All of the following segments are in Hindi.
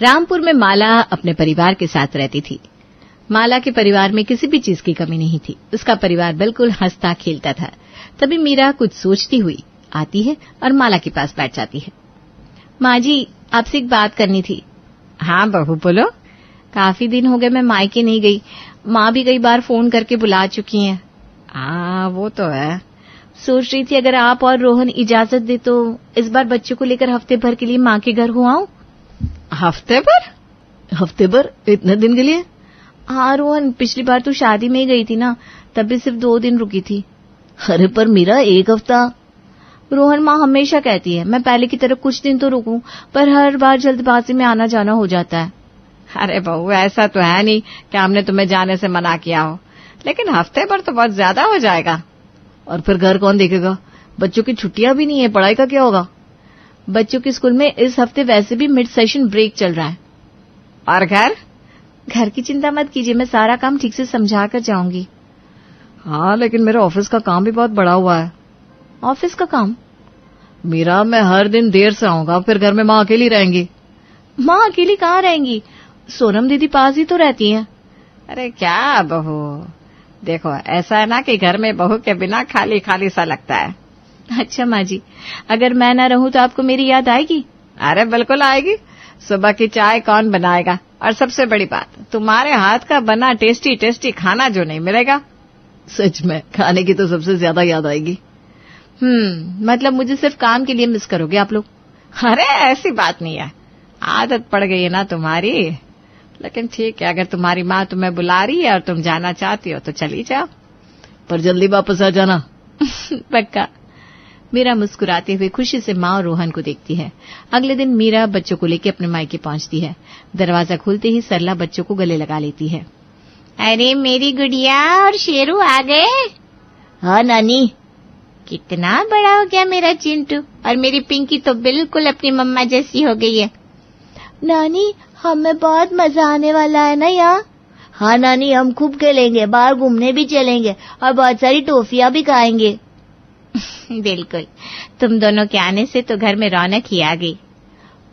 रामपुर में माला अपने परिवार के साथ रहती थी। माला के परिवार में किसी भी चीज की कमी नहीं थी। उसका परिवार बिल्कुल हंसता खेलता था। तभी मीरा कुछ सोचती हुई आती है और माला के पास बैठ जाती है। माँ जी, आपसे एक बात करनी थी। हाँ बहू, बोलो। काफी दिन हो गए मैं मायके नहीं गई। माँ भी कई बार फोन करके बुला चुकी हैं। हाँ वो तो है। सोच रही थी अगर आप और रोहन इजाजत दे तो इस बार बच्चों को लेकर हफ्ते भर के लिए माँ के घर हो आऊं। हफ्ते भर? हफ्ते भर? इतने दिन के लिए? हाँ रोहन, पिछली बार तो शादी में ही गई थी ना, तब भी सिर्फ 2 दिन रुकी थी। अरे पर मेरा 1 हफ्ता। रोहन, माँ हमेशा कहती है मैं पहले की तरह कुछ दिन तो रुकूं, पर हर बार जल्दबाजी में आना जाना हो जाता है। अरे बहू, ऐसा तो है नहीं कि हमने तुम्हें जाने से मना किया हो, लेकिन हफ्ते भर तो बहुत ज्यादा हो जाएगा। और फिर घर कौन देखेगा? बच्चों की छुट्टियां भी नहीं है, पढ़ाई का क्या होगा? बच्चों के स्कूल में इस हफ्ते वैसे भी मिड सेशन ब्रेक चल रहा है। और घर की चिंता मत कीजिए, मैं सारा काम ठीक से समझा कर जाऊंगी। हाँ लेकिन मेरा ऑफिस का काम भी बहुत बड़ा हुआ है। ऑफिस का काम? मीरा, मैं हर दिन देर से आऊंगा, फिर घर में माँ अकेली रहेंगी। माँ अकेली कहाँ रहेंगी? सोनम दीदी पास ही तो रहती हैं। अरे क्या बहू, देखो ऐसा है ना कि घर में बहू के बिना खाली खाली सा लगता है। अच्छा माँ जी, अगर मैं न रहूं तो आपको मेरी याद आएगी? अरे बिल्कुल आएगी। सुबह की चाय कौन बनाएगा? और सबसे बड़ी बात, तुम्हारे हाथ का बना टेस्टी टेस्टी खाना जो नहीं मिलेगा। सच में खाने की तो सबसे ज्यादा याद आएगी। मतलब मुझे सिर्फ काम के लिए मिस करोगे आप लोग? अरे ऐसी बात नहीं है, आदत पड़ गई है ना तुम्हारी। लेकिन ठीक है, अगर तुम्हारी माँ तुम्हें बुला रही है और तुम जाना चाहती हो तो चली जाओ, पर जल्दी वापस आ जाना। पक्का। मीरा मुस्कुराते हुए खुशी से माँ और रोहन को देखती है। अगले दिन मीरा बच्चों को लेकर अपने मायके पहुंचती है। दरवाजा खुलते ही सरला बच्चों को गले लगा लेती है। अरे मेरी गुड़िया और शेरू आ गए? हाँ नानी। कितना बड़ा हो गया मेरा चिंटू, और मेरी पिंकी तो बिल्कुल अपनी मम्मा जैसी हो गई है। नानी, हमें बहुत मजा आने वाला है ना यहाँ? हाँ नानी, हम खूब खेलेंगे, बाहर घूमने भी चलेंगे और बहुत सारी टॉफियां भी खाएंगे। बिल्कुल, तुम दोनों के आने से तो घर में रौनक ही आ गई।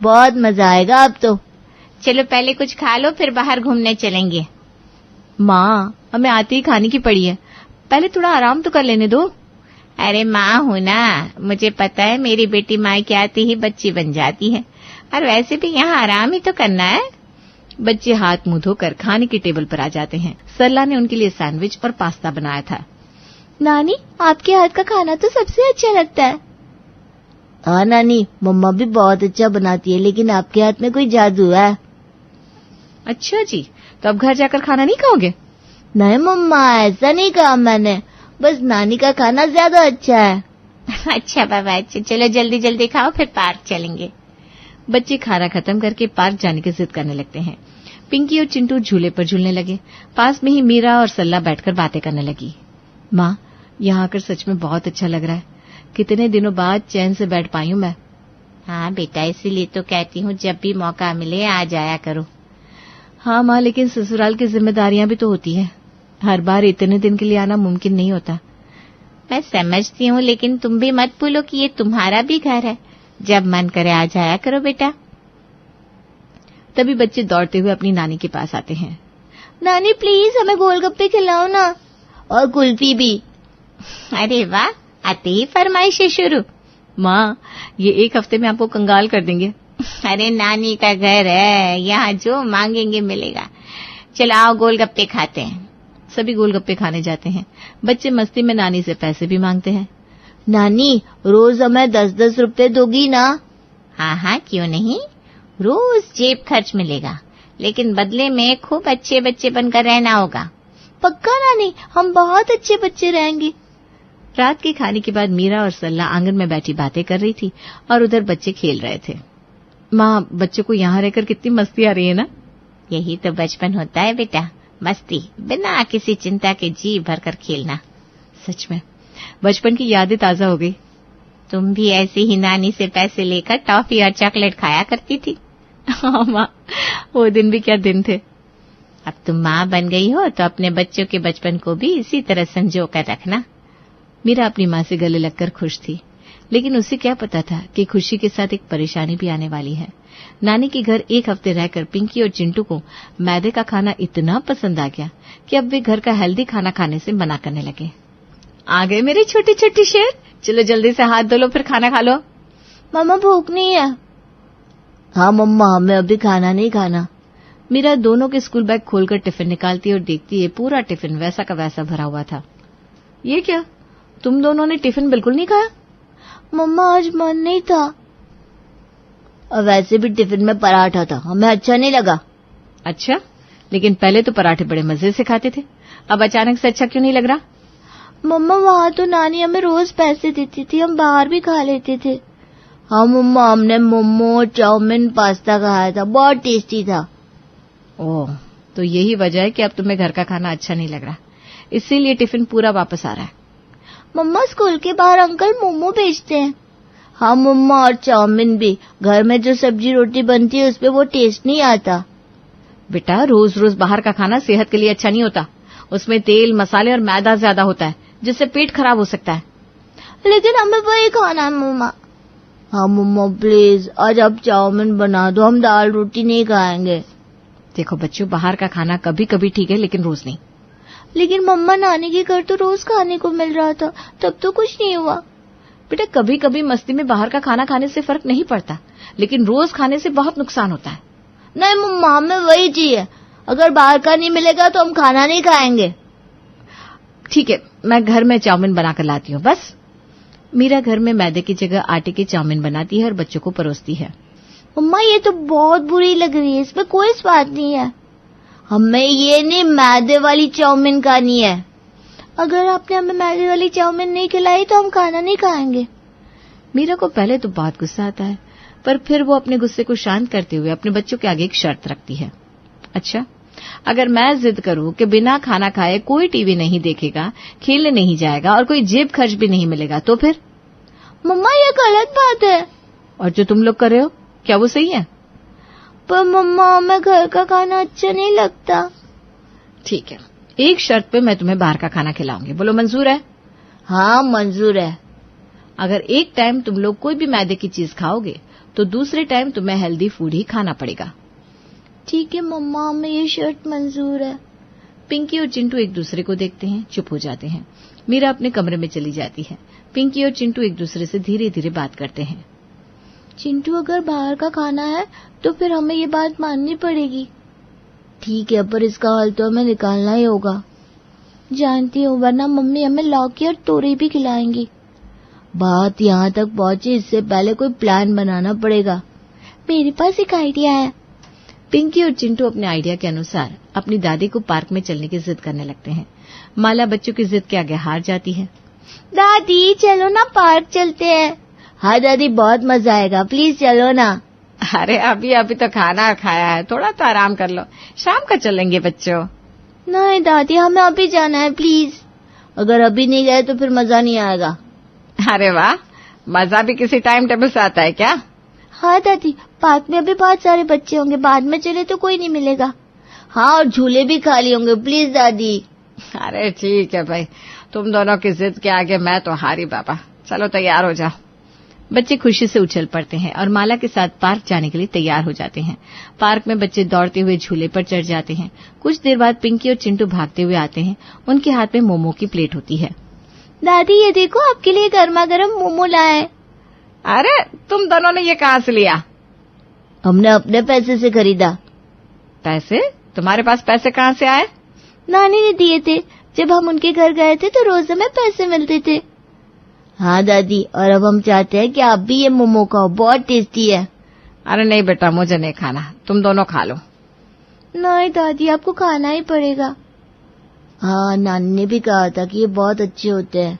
बहुत मजा आएगा अब तो। चलो पहले कुछ खा लो, फिर बाहर घूमने चलेंगे। माँ, हमें आते ही खाने की पड़ी है, पहले थोड़ा आराम तो कर लेने दो। अरे माँ हूँ ना, मुझे पता है मेरी बेटी माँ के आते ही बच्ची बन जाती है, और वैसे भी यहाँ आराम ही तो करना है। बच्चे हाथ मुंह धोकर खाने की टेबल पर आ जाते हैं। सरला ने उनके लिए सैंडविच और पास्ता बनाया था। नानी, आपके हाथ का खाना तो सबसे अच्छा लगता है। हाँ नानी, मम्मा भी बहुत अच्छा बनाती है, लेकिन आपके हाथ में कोई जादू है। अच्छा जी, तो अब घर जाकर खाना नहीं खाओगे? नहीं मम्मा, ऐसा नहीं कहा मैंने, बस नानी का खाना ज्यादा अच्छा है। अच्छा बाबा, अच्छा, चलो जल्दी जल्दी खाओ, फिर पार्क चलेंगे। बच्चे खाना खत्म करके पार्क जाने की जिद करने लगते हैं। पिंकी और चिंटू झूले पर झूलने लगे। पास में ही मीरा और सल्ला बैठकर बातें करने लगी। माँ, यहाँ आकर सच में बहुत अच्छा लग रहा है। कितने दिनों बाद चैन से बैठ पाई हूँ मैं। हाँ बेटा, इसीलिए तो कहती हूँ जब भी मौका मिले आ जाया करो। हाँ माँ, लेकिन ससुराल की जिम्मेदारियां भी तो होती है, हर बार इतने दिन के लिए आना मुमकिन नहीं होता। मैं समझती हूँ, लेकिन तुम भी मत भूलो कि ये तुम्हारा भी घर है, जब मन करे आ जाया करो बेटा। तभी बच्चे दौड़ते हुए अपनी नानी के पास आते हैं। नानी प्लीज हमें गोलगप्पे खिलाओ ना, और कुल्फी भी। अरे वाह, आते ही फरमाइशें शुरू। माँ, ये 1 हफ्ते में आपको कंगाल कर देंगे। अरे नानी का घर है, यहाँ जो मांगेंगे मिलेगा। चलो आओ गोलगप्पे खाते हैं। सभी गोलगप्पे खाने जाते हैं। बच्चे मस्ती में नानी से पैसे भी मांगते हैं। नानी, रोज हमें 10-10 रुपए दोगी ना? हाँ हाँ, क्यों नहीं, रोज जेब खर्च मिलेगा, लेकिन बदले में खूब अच्छे बच्चे बनकर रहना होगा। पक्का नानी, हम बहुत अच्छे बच्चे रहेंगे। रात के खाने के बाद मीरा और सल्ला आंगन में बैठी बातें कर रही थी और उधर बच्चे खेल रहे थे। माँ, बच्चों को यहाँ रहकर कितनी मस्ती आ रही है ना? यही तो बचपन होता है बेटा, मस्ती, बिना किसी चिंता के जी भरकर खेलना। सच में बचपन की यादें ताजा हो गई। तुम भी ऐसे ही नानी से पैसे लेकर टॉफी और चॉकलेट खाया करती थी। हाँ माँ, वो दिन भी क्या दिन थे। अब तुम माँ बन गई हो तो अपने बच्चों के बचपन को भी इसी तरह संजो कर रखना। मीरा अपनी माँ से गले लगकर खुश थी। लेकिन उसे क्या पता था कि खुशी के साथ एक परेशानी भी आने वाली है। नानी के घर एक हफ्ते रहकर पिंकी और चिंटू को मैदे का खाना इतना पसंद आ गया कि अब वे घर का हेल्दी खाना खाने से मना करने लगे। आ गए मेरे छोटे छोटे शेर, चलो जल्दी से हाथ धो लो फिर खाना खा लो। मम्मा भूख नहीं है। हाँ मम्मा, हमें अभी खाना नहीं खाना। मीरा दोनों के स्कूल बैग खोलकर टिफिन निकालती और देखती है पूरा टिफिन वैसा का वैसा भरा हुआ था। ये क्या, तुम दोनों ने टिफिन बिल्कुल नहीं खाया? मम्मा आज मन नहीं था। और वैसे भी टिफिन में पराठा था, हमें अच्छा नहीं लगा। अच्छा, लेकिन पहले तो पराठे बड़े मजे से खाते थे, अब अचानक से अच्छा क्यों नहीं लग रहा? मम्मा वहाँ तो नानी हमें रोज पैसे देती थी, हम बाहर भी खा लेते थे। हाँ मम्मा, हमने मोमो, चाउमीन, पास्ता खाया था, बहुत टेस्टी था। ओह, तो यही वजह है कि अब तुम्हें घर का खाना अच्छा नहीं लग रहा, इसीलिए टिफिन पूरा वापस आ रहा है। मम्मा स्कूल के बाहर अंकल मोमो बेचते हैं। हाँ मम्मा, और चाउमीन भी। घर में जो सब्जी रोटी बनती है उसपे वो टेस्ट नहीं आता। बेटा, रोज रोज बाहर का खाना सेहत के लिए अच्छा नहीं होता, उसमें तेल, मसाले और मैदा ज्यादा होता है जिससे पेट खराब हो सकता है। लेकिन हमें वही खाना है मम्मा। हाँ मम्मा प्लीज, आज आप चाउमीन बना दो, हम दाल रोटी नहीं खाएंगे। देखो बच्चों, बाहर का खाना कभी कभी ठीक है लेकिन रोज नहीं। लेकिन मम्मा नानी के घर तो रोज खाने को मिल रहा था, तब तो कुछ नहीं हुआ। बेटा, कभी कभी मस्ती में बाहर का खाना खाने से फर्क नहीं पड़ता, लेकिन रोज खाने से बहुत नुकसान होता है। नहीं मम्मा, हमें वही चाहिए, अगर बाहर का नहीं मिलेगा तो हम खाना नहीं खाएंगे। ठीक है, मैं घर में चाउमीन बनाकर लाती हूँ बस। मीरा घर में मैदे की जगह आटे की चाउमीन बनाती है और बच्चों को परोसती है। मम्मा ये तो बहुत बुरी लग रही है, इसमें कोई स्वाद नहीं है। हमें ये नहीं, मैदे वाली चाउमीन खानी है। अगर आपने हमें मैदे वाली चाउमीन नहीं खिलाई तो हम खाना नहीं खाएंगे। मीरा को पहले तो बहुत गुस्सा आता है, पर फिर वो अपने गुस्से को शांत करते हुए अपने बच्चों के आगे एक शर्त रखती है। अच्छा, अगर मैं जिद करूं कि बिना खाना खाए कोई टीवी नहीं देखेगा, खेलने नहीं जाएगा और कोई जेब खर्च भी नहीं मिलेगा तो फिर? मम्मा ये गलत बात है। और जो तुम लोग कर रहे हो, क्या वो सही है? पर मम्मा हमें घर का खाना अच्छा नहीं लगता। ठीक है, एक शर्त पे मैं तुम्हें बाहर का खाना खिलाऊंगी, बोलो मंजूर है? हाँ मंजूर है। अगर एक टाइम तुम लोग कोई भी मैदे की चीज खाओगे तो दूसरे टाइम तुम्हें हेल्दी फूड ही खाना पड़ेगा। ठीक है मम्मा, हमें ये शर्त मंजूर है। पिंकी और चिंटू एक दूसरे को देखते हैं, चुप हो जाते हैं। मीरा अपने कमरे में चली जाती है। पिंकी और चिंटू एक दूसरे से धीरे धीरे बात करते हैं। चिंटू, अगर बाहर का खाना है तो फिर हमें ये बात माननी पड़ेगी। ठीक है, पर इसका हल तो हमें निकालना ही होगा। जानती हूँ, वरना मम्मी हमें लौकी और तोरई भी खिलाएंगी। बात यहाँ तक पहुंची, इससे पहले कोई प्लान बनाना पड़ेगा। मेरे पास एक आइडिया है। पिंकी और चिंटू अपने आइडिया के अनुसार अपनी दादी को पार्क में चलने की जिद करने लगते हैं। माला बच्चों की जिद के आगे हार जाती है। दादी चलो ना, पार्क चलते हैं। हाँ दादी, बहुत मजा आएगा, प्लीज चलो ना। अरे अभी तो खाना खाया है, थोड़ा तो आराम कर लो, शाम का चलेंगे बच्चों। नहीं दादी, हमें अभी जाना है प्लीज। अगर अभी नहीं गए तो फिर मजा नहीं आएगा। अरे वाह, मजा भी किसी टाइम टेबल से आता है क्या? हाँ दादी, पार्क में अभी बहुत सारे बच्चे होंगे, बाद में चले तो कोई नहीं मिलेगा। हाँ, और झूले भी खाली होंगे, प्लीज दादी। अरे ठीक है भाई, तुम दोनों की जिद के आगे मैं तो हारी बाबा। चलो तैयार हो जाओ। बच्चे खुशी से उछल पड़ते हैं और माला के साथ पार्क जाने के लिए तैयार हो जाते हैं। पार्क में बच्चे दौड़ते हुए झूले पर चढ़ जाते हैं। कुछ देर बाद पिंकी और चिंटू भागते हुए आते हैं। उनके हाथ में मोमो की प्लेट होती है। दादी ये देखो, आपके लिए गर्मा गर्म मोमो लाए। अरे तुम दोनों ने ये कहाँ से लिया? हमने अपने पैसे से खरीदा। पैसे? तुम्हारे पास पैसे कहाँ से आए? नानी ने दिए थे, जब हम उनके घर गए थे तो रोज हमें पैसे मिलते थे। हाँ दादी, और अब हम चाहते हैं कि आप भी ये मोमो खाओ, बहुत टेस्टी है। अरे नहीं बेटा, मुझे नहीं खाना, तुम दोनों खा लो। नहीं दादी, आपको खाना ही पड़ेगा। हाँ, नानी ने भी कहा था कि ये बहुत अच्छे होते हैं।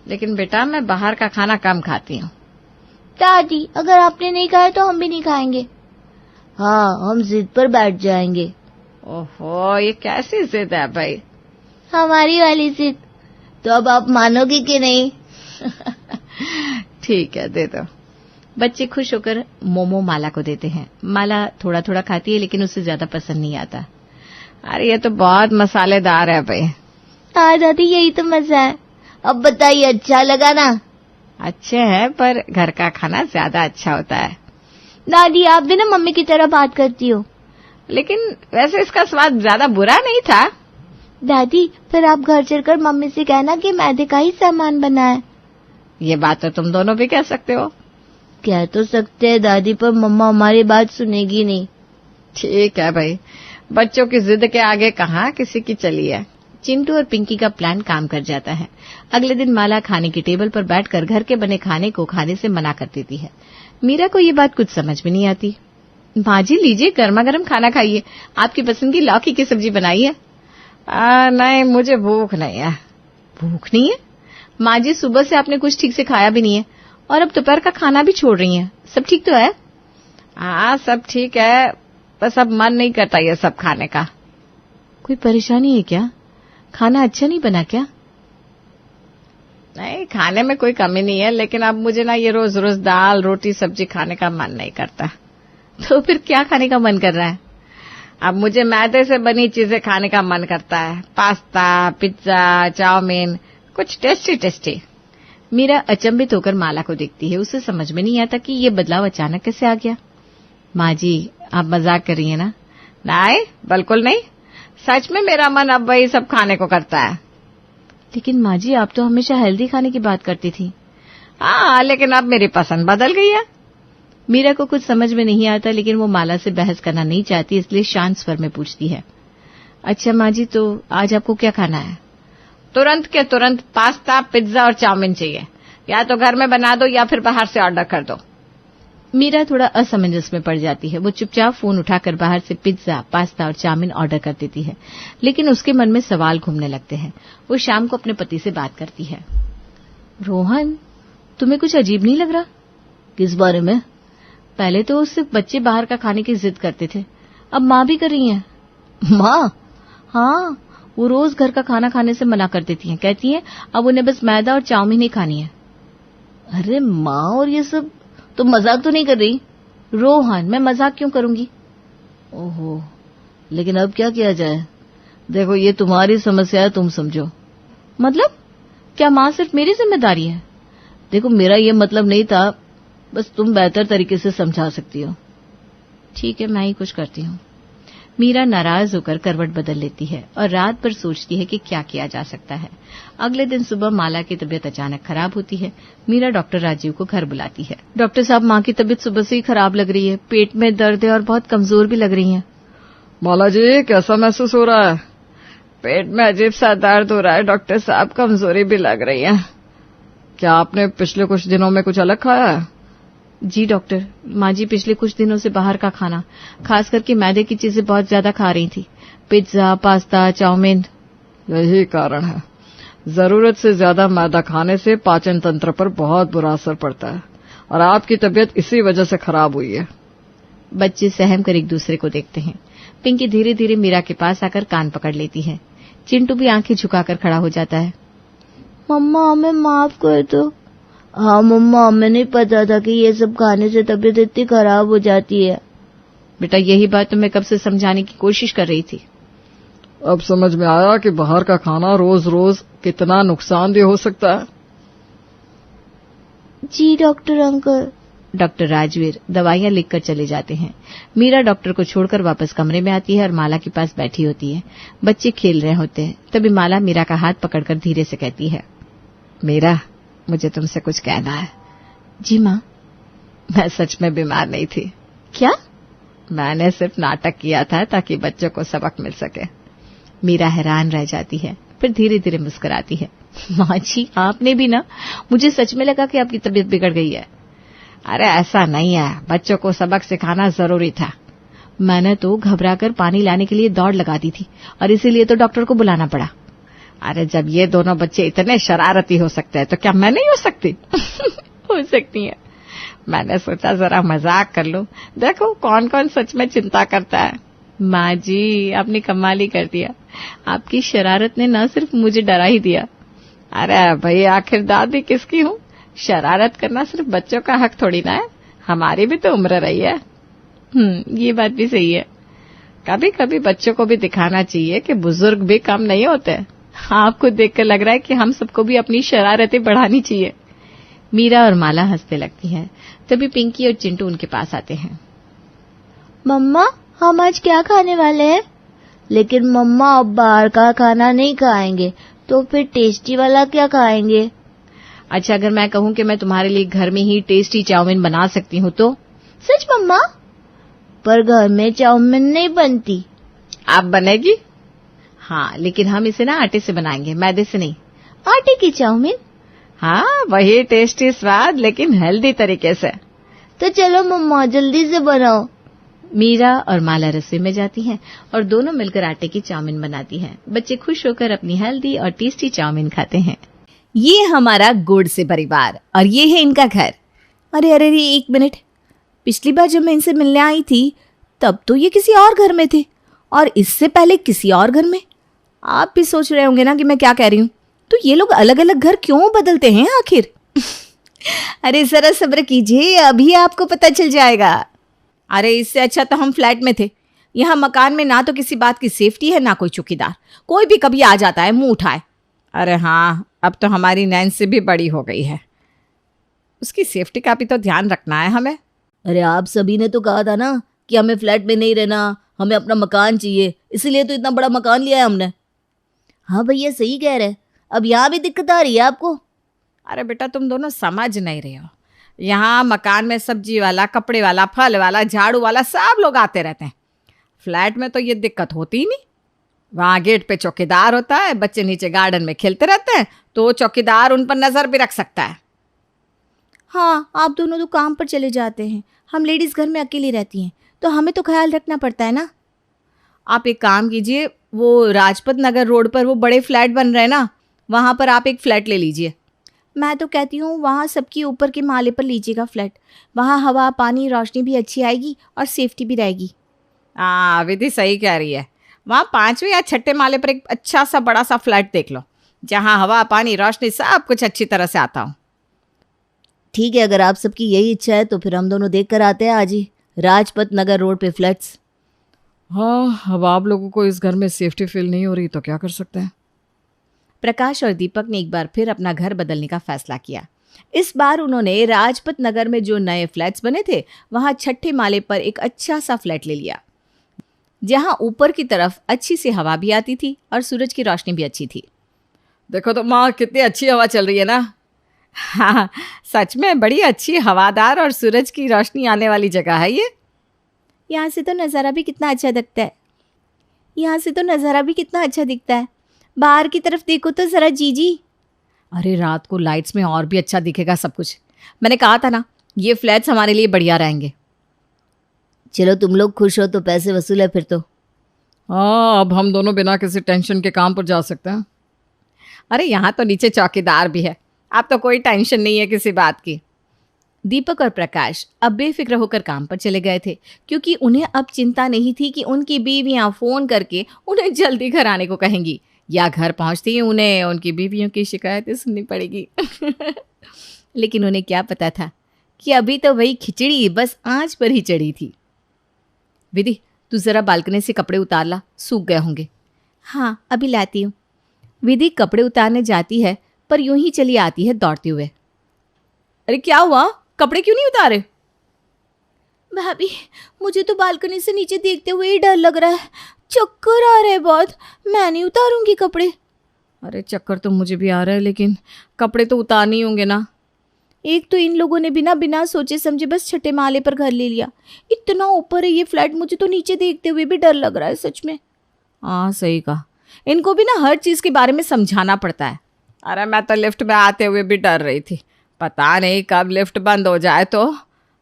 लेकिन बेटा मैं बाहर का खाना कम खाती हूँ। दादी अगर आपने नहीं खाया तो हम भी नहीं खाएंगे। हाँ, हम जिद पर बैठ जाएंगे। ओहो, ये कैसी जिद है भाई? हमारी वाली जिद। तो अब आप मानोगे कि नहीं? ठीक है, दे दो। बच्चे खुश होकर मोमो माला को देते हैं। माला थोड़ा थोड़ा खाती है लेकिन उसे ज्यादा पसंद नहीं आता। अरे ये तो बहुत मसालेदार है भाई। हाँ दादी, यही तो मजा है। अब बताइए, अच्छा लगा ना? अच्छे हैं, पर घर का खाना ज्यादा अच्छा होता है। दादी आप भी ना मम्मी की तरह बात करती हो। लेकिन वैसे इसका स्वाद ज्यादा बुरा नहीं था। दादी फिर आप घर चलकर मम्मी से कहना कि मैदे का ही सामान बनाए। ये बात तो तुम दोनों भी कह सकते हो। कह तो सकते हैं दादी, पर मम्मा हमारी बात सुनेगी नहीं। ठीक है भाई, बच्चों की जिद के आगे कहाँ किसी की चली है। चिंटू और पिंकी का प्लान काम कर जाता है। अगले दिन माला खाने की टेबल पर बैठकर घर के बने खाने को खाने से मना कर देती है। मीरा को ये बात कुछ समझ में नहीं आती। माँ जी लीजिए, गर्मा गर्म खाना खाइए, आपकी पसंद की लौकी की सब्जी बनाई है। नहीं, मुझे भूख नहीं है। भूख नहीं है? माँ जी सुबह से आपने कुछ ठीक से खाया भी नहीं है और अब दोपहर का खाना भी छोड़ रही हैं। सब ठीक तो है? हाँ सब ठीक है, बस अब मन नहीं करता ये सब खाने का। कोई परेशानी है क्या? खाना अच्छा नहीं बना क्या? नहीं, खाने में कोई कमी नहीं है, लेकिन अब मुझे ना ये रोज रोज दाल रोटी सब्जी खाने का मन नहीं करता। तो फिर क्या खाने का मन कर रहा है? अब मुझे मैदे से बनी चीजें खाने का मन करता है। पास्ता, पिज्जा, चाउमीन, कुछ टेस्टी टेस्टी। मीरा अचंभित होकर माला को देखती है। उसे समझ में नहीं आता कि ये बदलाव अचानक कैसे आ गया। माँ जी आप मजाक कर रही हैं ना? नहीं बिल्कुल नहीं, सच में मेरा मन अब वही सब खाने को करता है। लेकिन माँ जी आप तो हमेशा हेल्दी खाने की बात करती थी। हाँ लेकिन अब मेरी पसंद बदल गई है। मीरा को कुछ समझ में नहीं आता, लेकिन वो माला से बहस करना नहीं चाहती, इसलिए शांत स्वर में पूछती है। अच्छा माँ जी, तो आज आपको क्या खाना है? तुरंत के तुरंत पास्ता, पिज्जा और चाउमीन चाहिए। या तो घर में बना दो या फिर बाहर से ऑर्डर कर दो। मीरा थोड़ा असमंजस में पड़ जाती है। वो चुपचाप फोन उठाकर बाहर से पिज्जा, पास्ता और चाउमीन ऑर्डर कर देती है, लेकिन उसके मन में सवाल घूमने लगते हैं। वो शाम को अपने पति से बात करती है। रोहन, तुम्हें कुछ अजीब नहीं लग रहा? किस बारे में? पहले तो सिर्फ बच्चे बाहर का खाने की जिद करते थे, अब माँ भी कर रही हैं। माँ? हाँ, वो रोज घर का खाना खाने से मना कर देती हैं। कहती हैं अब उन्हें बस मैदा और चाउमीन ही खानी है। अरे माँ, और ये सब तुम मजाक तो नहीं कर रही? रोहन, मैं मजाक क्यों करूंगी? ओहो, लेकिन अब क्या किया जाए? देखो ये तुम्हारी समस्या है, तुम समझो। मतलब क्या माँ सिर्फ मेरी जिम्मेदारी है? देखो मेरा ये मतलब नहीं था, बस तुम बेहतर तरीके से समझा सकती हो। ठीक है, मैं ही कुछ करती हूँ। मीरा नाराज होकर करवट बदल लेती है और रात भर सोचती है कि क्या किया जा सकता है। अगले दिन सुबह माला की तबीयत अचानक खराब होती है। मीरा डॉक्टर राजीव को घर बुलाती है। डॉक्टर साहब, माँ की तबीयत सुबह से ही खराब लग रही है, पेट में दर्द है और बहुत कमजोर भी लग रही है। माला जी कैसा महसूस हो रहा है? पेट में अजीब सा दर्द हो रहा है डॉक्टर साहब, कमजोरी भी लग रही है। क्या आपने पिछले कुछ दिनों में कुछ अलग खाया है? जी डॉक्टर, माँ जी पिछले कुछ दिनों से बाहर का खाना, खास करके मैदे की चीजें बहुत ज्यादा खा रही थी। Pizza, pasta, chowmein. यही कारण है, जरूरत से ज्यादा मैदा खाने से पाचन तंत्र पर बहुत बुरा असर पड़ता है और आपकी तबीयत इसी वजह से खराब हुई है। बच्चे सहम कर एक दूसरे को देखते हैं। पिंकी धीरे धीरे मीरा के पास आकर कान पकड़ लेती है। चिंटू भी आंखें झुकाकर खड़ा हो जाता है। मम्मा हमें माफ कर दो। हाँ मम्मा, हमें नहीं पता था कि ये सब खाने से तबीयत इतनी खराब हो जाती है। बेटा यही बात तो मैं कब से समझाने की कोशिश कर रही थी। अब समझ में आया कि बाहर का खाना रोज रोज कितना नुकसानदेह हो सकता है। जी डॉक्टर अंकल। डॉक्टर राजवीर दवाइयां लिखकर चले जाते हैं। मीरा डॉक्टर को छोड़कर वापस कमरे में आती है और माला के पास बैठी होती है। बच्चे खेल रहे होते हैं। तभी माला मीरा का हाथ पकड़कर धीरे से कहती है, मीरा मुझे तुमसे कुछ कहना है। जी माँ। मैं सच में बीमार नहीं थी। क्या? मैंने सिर्फ नाटक किया था ताकि बच्चों को सबक मिल सके। मीरा हैरान रह जाती है, फिर धीरे धीरे मुस्कुराती है। माँ जी आपने भी ना, मुझे सच में लगा कि आपकी तबीयत बिगड़ गई है। अरे ऐसा नहीं है, बच्चों को सबक सिखाना जरूरी था। मैंने तो घबराकर पानी लाने के लिए दौड़ लगा दी थी और इसीलिए तो डॉक्टर को बुलाना पड़ा। अरे जब ये दोनों बच्चे इतने शरारती हो सकते हैं तो क्या मैं नहीं हो सकती? हो सकती है। मैंने सोचा जरा मजाक कर लूं, देखो कौन कौन सच में चिंता करता है। माँ जी आपने कमाल ही कर दिया। आपकी शरारत ने न सिर्फ मुझे डरा ही दिया। अरे भाई आखिर दादी किसकी हूँ? शरारत करना सिर्फ बच्चों का हक थोड़ी ना है, हमारी भी तो उम्र रही है। ये बात भी सही है। कभी कभी बच्चों को भी दिखाना चाहिए कि बुजुर्ग भी कम नहीं होते। आपको देखकर लग रहा है कि हम सबको भी अपनी शरारतें बढ़ानी चाहिए। मीरा और माला हंसने लगती हैं। तभी पिंकी और चिंटू उनके पास आते हैं। मम्मा, हम आज क्या खाने वाले हैं? लेकिन मम्मा, अब बाहर का खाना नहीं खाएंगे, तो फिर टेस्टी वाला क्या खाएंगे? अच्छा, अगर मैं कहूँ कि मैं तुम्हारे लिए घर में ही टेस्टी चाउमीन बना सकती हूँ तो? सच मम्मा? पर घर में चाउमीन नहीं बनती। आप बनेगी? हाँ, लेकिन हम इसे ना आटे से बनाएंगे, मैदे से नहीं। आटे की चाउमीन? हाँ, वही टेस्टी स्वाद, लेकिन हेल्दी तरीके से। तो चलो मम्मा, जल्दी से बनाओ। मीरा और माला रसोई में जाती हैं और दोनों मिलकर आटे की चाउमीन बनाती हैं। बच्चे खुश होकर अपनी हेल्दी और टेस्टी चाउमीन खाते हैं। ये हमारा गुड़ से परिवार और ये है इनका घर। अरे अरे अरे, एक मिनट, पिछली बार जब मैं इनसे मिलने आई थी तब तो ये किसी और घर में थे और इससे पहले किसी और घर में। आप भी सोच रहे होंगे ना कि मैं क्या कह रही हूँ, तो ये लोग अलग अलग घर क्यों बदलते हैं आखिर? अरे जरा सब्र कीजिए, अभी आपको पता चल जाएगा। अरे इससे अच्छा तो हम फ्लैट में थे। यहाँ मकान में ना तो किसी बात की सेफ्टी है, ना कोई चौकीदार। कोई भी कभी आ जाता है मुंह उठाए। अरे हाँ, अब तो हमारी नैन्सी भी बड़ी हो गई है, उसकी सेफ्टी का भी तो ध्यान रखना है हमें। अरे आप सभी ने तो कहा था ना कि हमें फ्लैट में नहीं रहना, हमें अपना मकान चाहिए, इसीलिए तो इतना बड़ा मकान लिया है हमने। हाँ भैया, सही कह रहे हैं। अब यहाँ भी दिक्कत आ रही है आपको? अरे बेटा, तुम दोनों समझ नहीं रहे हो। यहाँ मकान में सब्जी वाला, कपड़े वाला, फल वाला, झाड़ू वाला सब लोग आते रहते हैं। फ्लैट में तो ये दिक्कत होती ही नहीं। वहाँ गेट पे चौकीदार होता है, बच्चे नीचे गार्डन में खेलते रहते हैं, तो चौकीदार उन पर नजर भी रख सकता है। हाँ, आप दोनों तो काम पर चले जाते हैं, हम लेडीज घर में अकेली रहती हैं, तो हमें तो ख्याल रखना पड़ता है ना। आप एक काम कीजिए, वो राजपत नगर रोड पर वो बड़े फ्लैट बन रहे हैं ना, वहाँ पर आप एक फ्लैट ले लीजिए। मैं तो कहती हूँ वहाँ सबकी ऊपर के माले पर लीजिएगा फ्लैट। वहाँ हवा, पानी, रोशनी भी अच्छी आएगी और सेफ्टी भी रहेगी। हाँ, विधि सही कह रही है। वहाँ 5वें या 6ठे माले पर एक अच्छा सा बड़ा सा फ्लैट देख लो, जहाँ हवा, पानी, रोशनी सब कुछ अच्छी तरह से आता हो। ठीक है, अगर आप सबकी यही इच्छा है तो फिर हम दोनों देख कर आते हैं आज ही राजपत नगर रोड पे फ्लैट्स। हाँ, अब आप लोगों को इस घर में सेफ्टी फील नहीं हो रही तो क्या कर सकते हैं। प्रकाश और दीपक ने एक बार फिर अपना घर बदलने का फैसला किया। इस बार उन्होंने राजपत नगर में जो नए फ्लैट्स बने थे वहां 6ठे माले पर एक अच्छा सा फ्लैट ले लिया, जहां ऊपर की तरफ अच्छी सी हवा भी आती थी और सूरज की रोशनी भी अच्छी थी। देखो तो माँ, कितनी अच्छी हवा चल रही है ना। हाँ, सच में बड़ी अच्छी हवादार और सूरज की रोशनी आने वाली जगह है ये। यहाँ से तो नज़ारा भी कितना अच्छा दिखता है। बाहर की तरफ देखो तो जरा जीजी। अरे रात को लाइट्स में और भी अच्छा दिखेगा सब कुछ। मैंने कहा था ना, ये फ्लैट्स हमारे लिए बढ़िया रहेंगे। चलो, तुम लोग खुश हो तो पैसे वसूल है फिर तो। हाँ, अब हम दोनों बिना किसी टेंशन के काम पर जा सकते हैं। अरे यहाँ तो नीचे चौकीदार भी है, आप तो कोई टेंशन नहीं है किसी बात की। दीपक और प्रकाश अब बेफिक्र होकर काम पर चले गए थे, क्योंकि उन्हें अब चिंता नहीं थी कि उनकी बीवियां फ़ोन करके उन्हें जल्दी घर आने को कहेंगी या घर पहुंचते ही उन्हें उनकी बीवियों की शिकायतें सुननी पड़ेगी। लेकिन उन्हें क्या पता था कि अभी तो वही खिचड़ी बस आंच पर ही चढ़ी थी। विधि, तू ज़रा बालकनी से कपड़े उतार ला, सूख गए होंगे। हाँ, अभी लाती हूँ। विधि कपड़े उतारने जाती है, पर यूं ही चली आती है दौड़ते हुए। अरे क्या हुआ, कपड़े क्यों नहीं उतारे? भाभी, मुझे तो बालकनी से नीचे देखते हुए ही डर लग रहा है, चक्कर आ रहे हैं बहुत। मैं नहीं उतारूंगी कपड़े। अरे चक्कर तो मुझे भी आ रहा है, लेकिन कपड़े तो उतारने ही होंगे ना। एक तो इन लोगों ने बिना सोचे समझे बस 6ठे माले पर घर ले लिया। इतना ऊपर है ये फ्लैट, मुझे तो नीचे देखते हुए भी डर लग रहा है सच में। हाँ, सही कहा। इनको भी ना हर चीज़ के बारे में समझाना पड़ता है। अरे मैं तो लिफ्ट में आते हुए भी डर रही थी, पता नहीं कब लिफ्ट बंद हो जाए, तो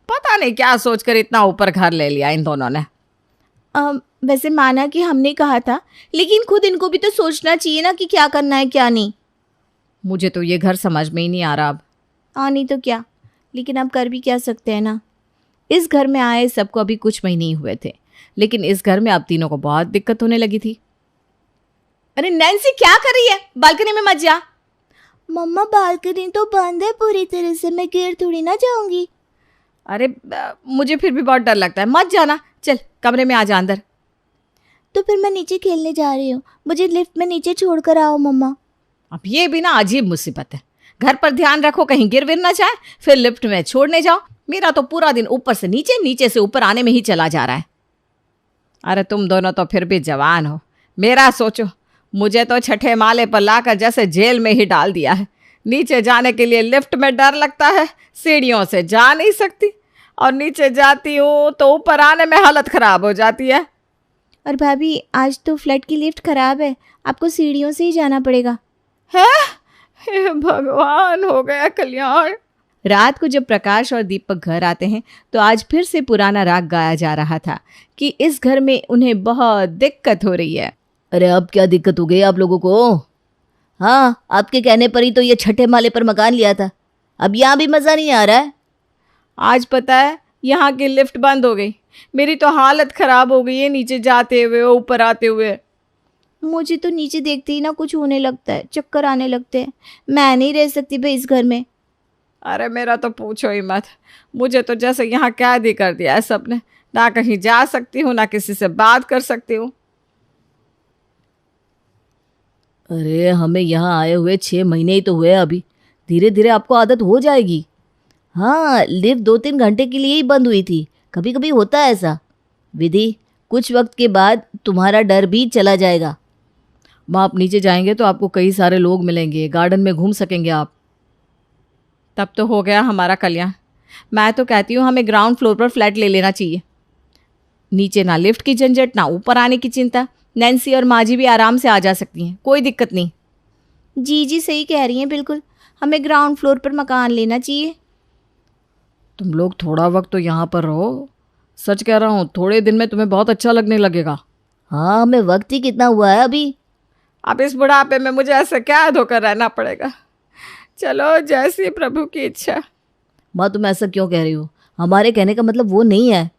पता नहीं क्या सोचकर इतना ऊपर घर ले लिया इन दोनों ने। वैसे माना कि हमने कहा था, लेकिन खुद इनको भी तो सोचना चाहिए ना कि क्या करना है क्या नहीं। मुझे तो ये घर समझ में ही नहीं आ रहा अब। नहीं तो क्या, लेकिन अब कर भी क्या सकते हैं ना। इस घर में आए सबको अभी कुछ महीने ही हुए थे, लेकिन इस घर में अब तीनों को बहुत दिक्कत होने लगी थी। अरे नैन्सी, क्या कर रही है? बालकनी में मत जा। मम्मा, बालकनी तो बंद है पूरी तरह से, मैं गिर थोड़ी ना जाऊंगी। अरे मुझे फिर भी बहुत डर लगता है, मत जाना। चल कमरे में आ जा अंदर। तो फिर मैं नीचे खेलने जा रही हूँ, मुझे लिफ्ट में नीचे छोड़कर आओ मम्मा। अब ये भी ना अजीब मुसीबत है, घर पर ध्यान रखो कहीं गिर विर ना जाए, फिर लिफ्ट में छोड़ने जाओ। मेरा तो पूरा दिन ऊपर से नीचे, नीचे से ऊपर आने में ही चला जा रहा है। अरे तुम दोनों तो फिर भी जवान हो, मेरा सोचो। मुझे तो छठे माले पर लाकर जैसे जेल में ही डाल दिया है। नीचे जाने के लिए लिफ्ट में डर लगता है, सीढ़ियों से जा नहीं सकती, और नीचे जाती हूँ तो ऊपर आने में हालत खराब हो जाती है। और भाभी आज तो फ्लैट की लिफ्ट खराब है, आपको सीढ़ियों से ही जाना पड़ेगा। है? हे भगवान, हो गया कल्याण। रात को जब प्रकाश और दीपक घर आते हैं तो आज फिर से पुराना राग गाया जा रहा था कि इस घर में उन्हें बहुत दिक्कत हो रही है। अरे अब क्या दिक्कत हो गई आप लोगों को? हाँ, आपके कहने पर ही तो ये छठे माले पर मकान लिया था, अब यहाँ भी मज़ा नहीं आ रहा है। आज पता है यहाँ की लिफ्ट बंद हो गई, मेरी तो हालत खराब हो गई है नीचे जाते हुए ऊपर आते हुए। मुझे तो नीचे देखते ही ना कुछ होने लगता है, चक्कर आने लगते हैं। मैं नहीं रह सकती भाई इस घर में। अरे मेरा तो पूछो ही मत, मुझे तो जैसे यहाँ कैद ही कर दिया है सबने। ना कहीं जा सकती हूँ, ना किसी से बात कर सकती हूँ। अरे हमें यहाँ आए हुए 6 महीने ही तो हुए अभी, धीरे धीरे आपको आदत हो जाएगी। हाँ, लिफ्ट 2-3 घंटे के लिए ही बंद हुई थी, कभी कभी होता है ऐसा। विधि, कुछ वक्त के बाद तुम्हारा डर भी चला जाएगा। माँ, आप नीचे जाएंगे तो आपको कई सारे लोग मिलेंगे, गार्डन में घूम सकेंगे आप। तब तो हो गया हमारा कल्याण। मैं तो कहती हूँ हमें ग्राउंड फ्लोर पर फ्लैट ले लेना चाहिए। नीचे ना लिफ्ट की झंझट, ना ऊपर आने की चिंता। नैन्सी और माँ जी भी आराम से आ जा सकती हैं, कोई दिक्कत नहीं। जी सही कह रही हैं, बिल्कुल हमें ग्राउंड फ्लोर पर मकान लेना चाहिए। तुम लोग थोड़ा वक्त तो यहाँ पर रहो, सच कह रहा हूँ, थोड़े दिन में तुम्हें बहुत अच्छा लगने लगेगा। हाँ, हमें वक्त ही कितना हुआ है अभी। अब इस बुढ़ापे में मुझे ऐसे कैद होकर रहना पड़ेगा। चलो, जैसी प्रभु की इच्छा। माँ, तुम ऐसा क्यों कह रही हो? हमारे कहने का मतलब वो नहीं है।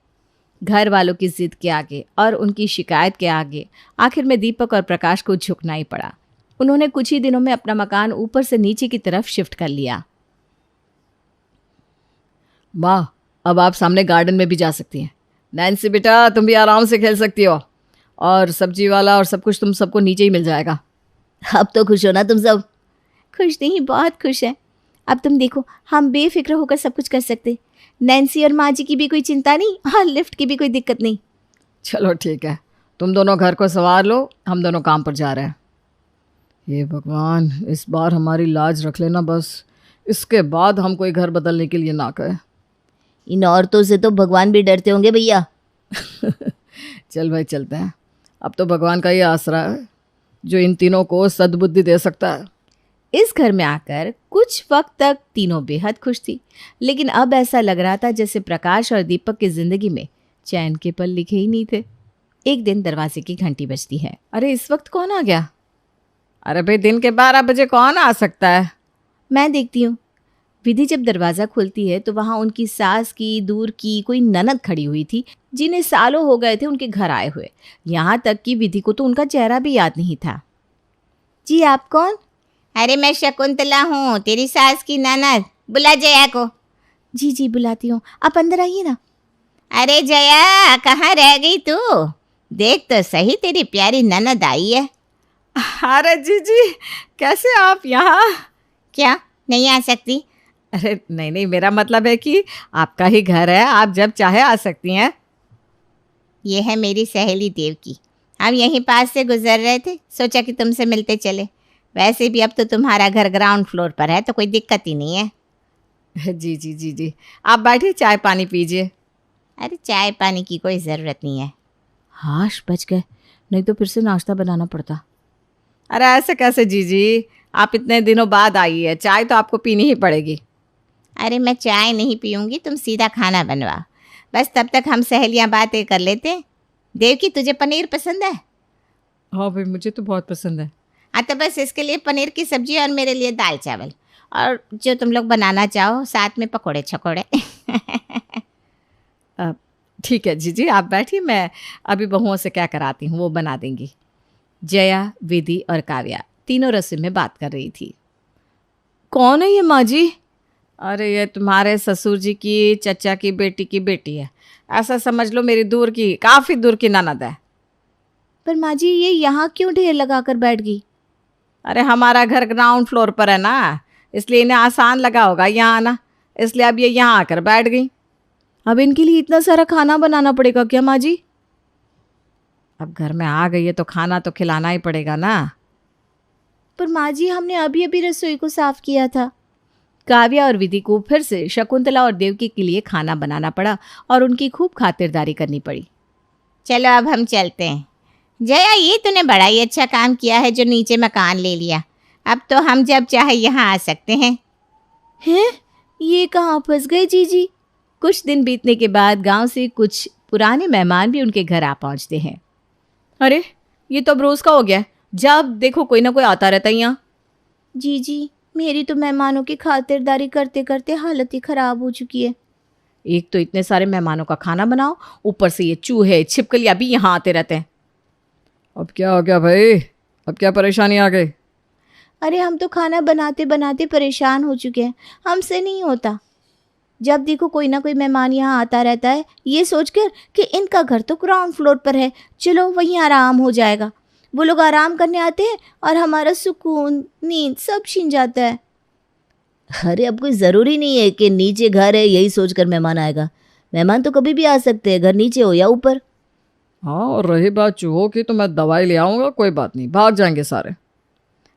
घर वालों की जिद के आगे और उनकी शिकायत के आगे आखिर में दीपक और प्रकाश को झुकना ही पड़ा। उन्होंने कुछ ही दिनों में अपना मकान ऊपर से नीचे की तरफ शिफ्ट कर लिया। माँ, अब आप सामने गार्डन में भी जा सकती हैं। नैन्सी बेटा, तुम भी आराम से खेल सकती हो, और सब्जी वाला और सब कुछ तुम सबको नीचे ही मिल जाएगा। अब तो खुश हो ना तुम सब? खुश नहीं, बहुत खुश है। अब तुम देखो, हम बेफिक्र होकर सब कुछ कर सकते। नैन्सी और माँ जी की भी कोई चिंता नहीं, और लिफ्ट की भी कोई दिक्कत नहीं। चलो ठीक है, तुम दोनों घर को संवार लो, हम दोनों काम पर जा रहे हैं। ये भगवान, इस बार हमारी लाज रख लेना बस, इसके बाद हम कोई घर बदलने के लिए ना कहें। इन औरतों से तो भगवान भी डरते होंगे भैया। चल भाई, चलते हैं। अब तो भगवान का ही आसरा है जो इन तीनों को सद्बुद्धि दे सकता है। इस घर में आकर कुछ वक्त तक तीनों बेहद खुश थी, लेकिन अब ऐसा लग रहा था जैसे प्रकाश और दीपक की जिंदगी में चैन के पल लिखे ही नहीं थे। एक दिन दरवाजे की घंटी बजती है। अरे इस वक्त कौन आ गया? अरे भाई, दिन के 12 बजे कौन आ सकता है? मैं देखती हूँ। विधि जब दरवाज़ा खोलती है तो वहाँ उनकी सास की दूर की कोई ननद खड़ी हुई थी, जिन्हें सालों हो गए थे उनके घर आए हुए। यहाँ तक कि विधि को तो उनका चेहरा भी याद नहीं था। जी, आप कौन? अरे मैं शकुंतला हूँ, तेरी सास की ननद। बुला जया को। जी बुलाती हूँ, आप अंदर आइए ना। अरे जया, कहाँ रह गई तू? देख तो सही, तेरी प्यारी ननद आई है। अरे जी, कैसे आप यहाँ? क्या नहीं आ सकती? अरे नहीं, मेरा मतलब है कि आपका ही घर है, आप जब चाहे आ सकती हैं। ये है मेरी सहेली देवकी, हम यहीं पास से गुजर रहे थे, सोचा कि तुमसे मिलते चले। वैसे भी अब तो तुम्हारा घर ग्राउंड फ्लोर पर है, तो कोई दिक्कत ही नहीं है। जी, आप बैठिए, चाय पानी पीजिए। अरे चाय पानी की कोई ज़रूरत नहीं है। हाश, बच गए, नहीं तो फिर से नाश्ता बनाना पड़ता। अरे ऐसे कैसे जी, आप इतने दिनों बाद आई है, चाय तो आपको पीनी ही पड़ेगी। अरे मैं चाय नहीं पीऊँगी, तुम सीधा खाना बनवा, बस तब तक हम सहेलियाँ बातें कर लेते। देवकी, तुझे पनीर पसंद है? हाँ भाई, मुझे तो बहुत पसंद है। हाँ, तो बस इसके लिए पनीर की सब्जी और मेरे लिए दाल चावल, और जो तुम लोग बनाना चाहो, साथ में पकोड़े छकोड़े। ठीक है जी, आप बैठिए, मैं अभी बहुओं से क्या कराती हूँ, वो बना देंगी। जया, विधि और काव्या तीनों रसोई में बात कर रही थी। कौन है ये माँ जी? अरे ये तुम्हारे ससुर जी की चचा की बेटी है, ऐसा समझ लो, मेरी दूर की, काफ़ी दूर की ननद है। पर माँ जी, ये यहाँ क्यों ढेर लगा कर बैठ गई? अरे हमारा घर ग्राउंड फ्लोर पर है ना, इसलिए इन्हें आसान लगा होगा यहाँ आना, इसलिए अब ये यहाँ आकर बैठ गई। अब इनके लिए इतना सारा खाना बनाना पड़ेगा क्या माँ जी? अब घर में आ गई है तो खाना तो खिलाना ही पड़ेगा ना। पर माँ जी, हमने अभी अभी रसोई को साफ किया था। काव्या और विधि को फिर से शकुंतला और देवकी के लिए खाना बनाना पड़ा और उनकी खूब खातिरदारी करनी पड़ी। चलो अब हम चलते हैं। जया, ये तूने बड़ा ही अच्छा काम किया है जो नीचे मकान ले लिया। अब तो हम जब चाहे यहाँ आ सकते हैं। हैं? ये कहाँ फंस गए जीजी? कुछ दिन बीतने के बाद गांव से कुछ पुराने मेहमान भी उनके घर आ पहुंचते हैं। अरे ये तो अब रोज का हो गया है, जब देखो कोई ना कोई आता रहता है यहाँ। जीजी, मेरी तो मेहमानों की खातिरदारी करते करते हालत ही खराब हो चुकी है। एक तो इतने सारे मेहमानों का खाना बनाओ, ऊपर से ये चूहे छिपकलियाँ भी यहाँ आते रहते हैं। अब क्या हो गया भाई? अब क्या परेशानी आ गई? अरे हम तो खाना बनाते बनाते परेशान हो चुके हैं, हमसे नहीं होता। जब देखो कोई ना कोई मेहमान यहाँ आता रहता है, ये सोचकर कि इनका घर तो ग्राउंड फ्लोर पर है, चलो वहीं आराम हो जाएगा। वो लोग आराम करने आते हैं और हमारा सुकून, नींद सब छीन जाता है। अरे अब कोई ज़रूरी नहीं है कि नीचे घर है यही सोचकर मेहमान आएगा। मेहमान तो कभी भी आ सकते हैं, घर नीचे हो या ऊपर। हाँ, और रही बात चूहों की तो मैं दवाई ले आऊँगा, कोई बात नहीं, भाग जाएंगे सारे।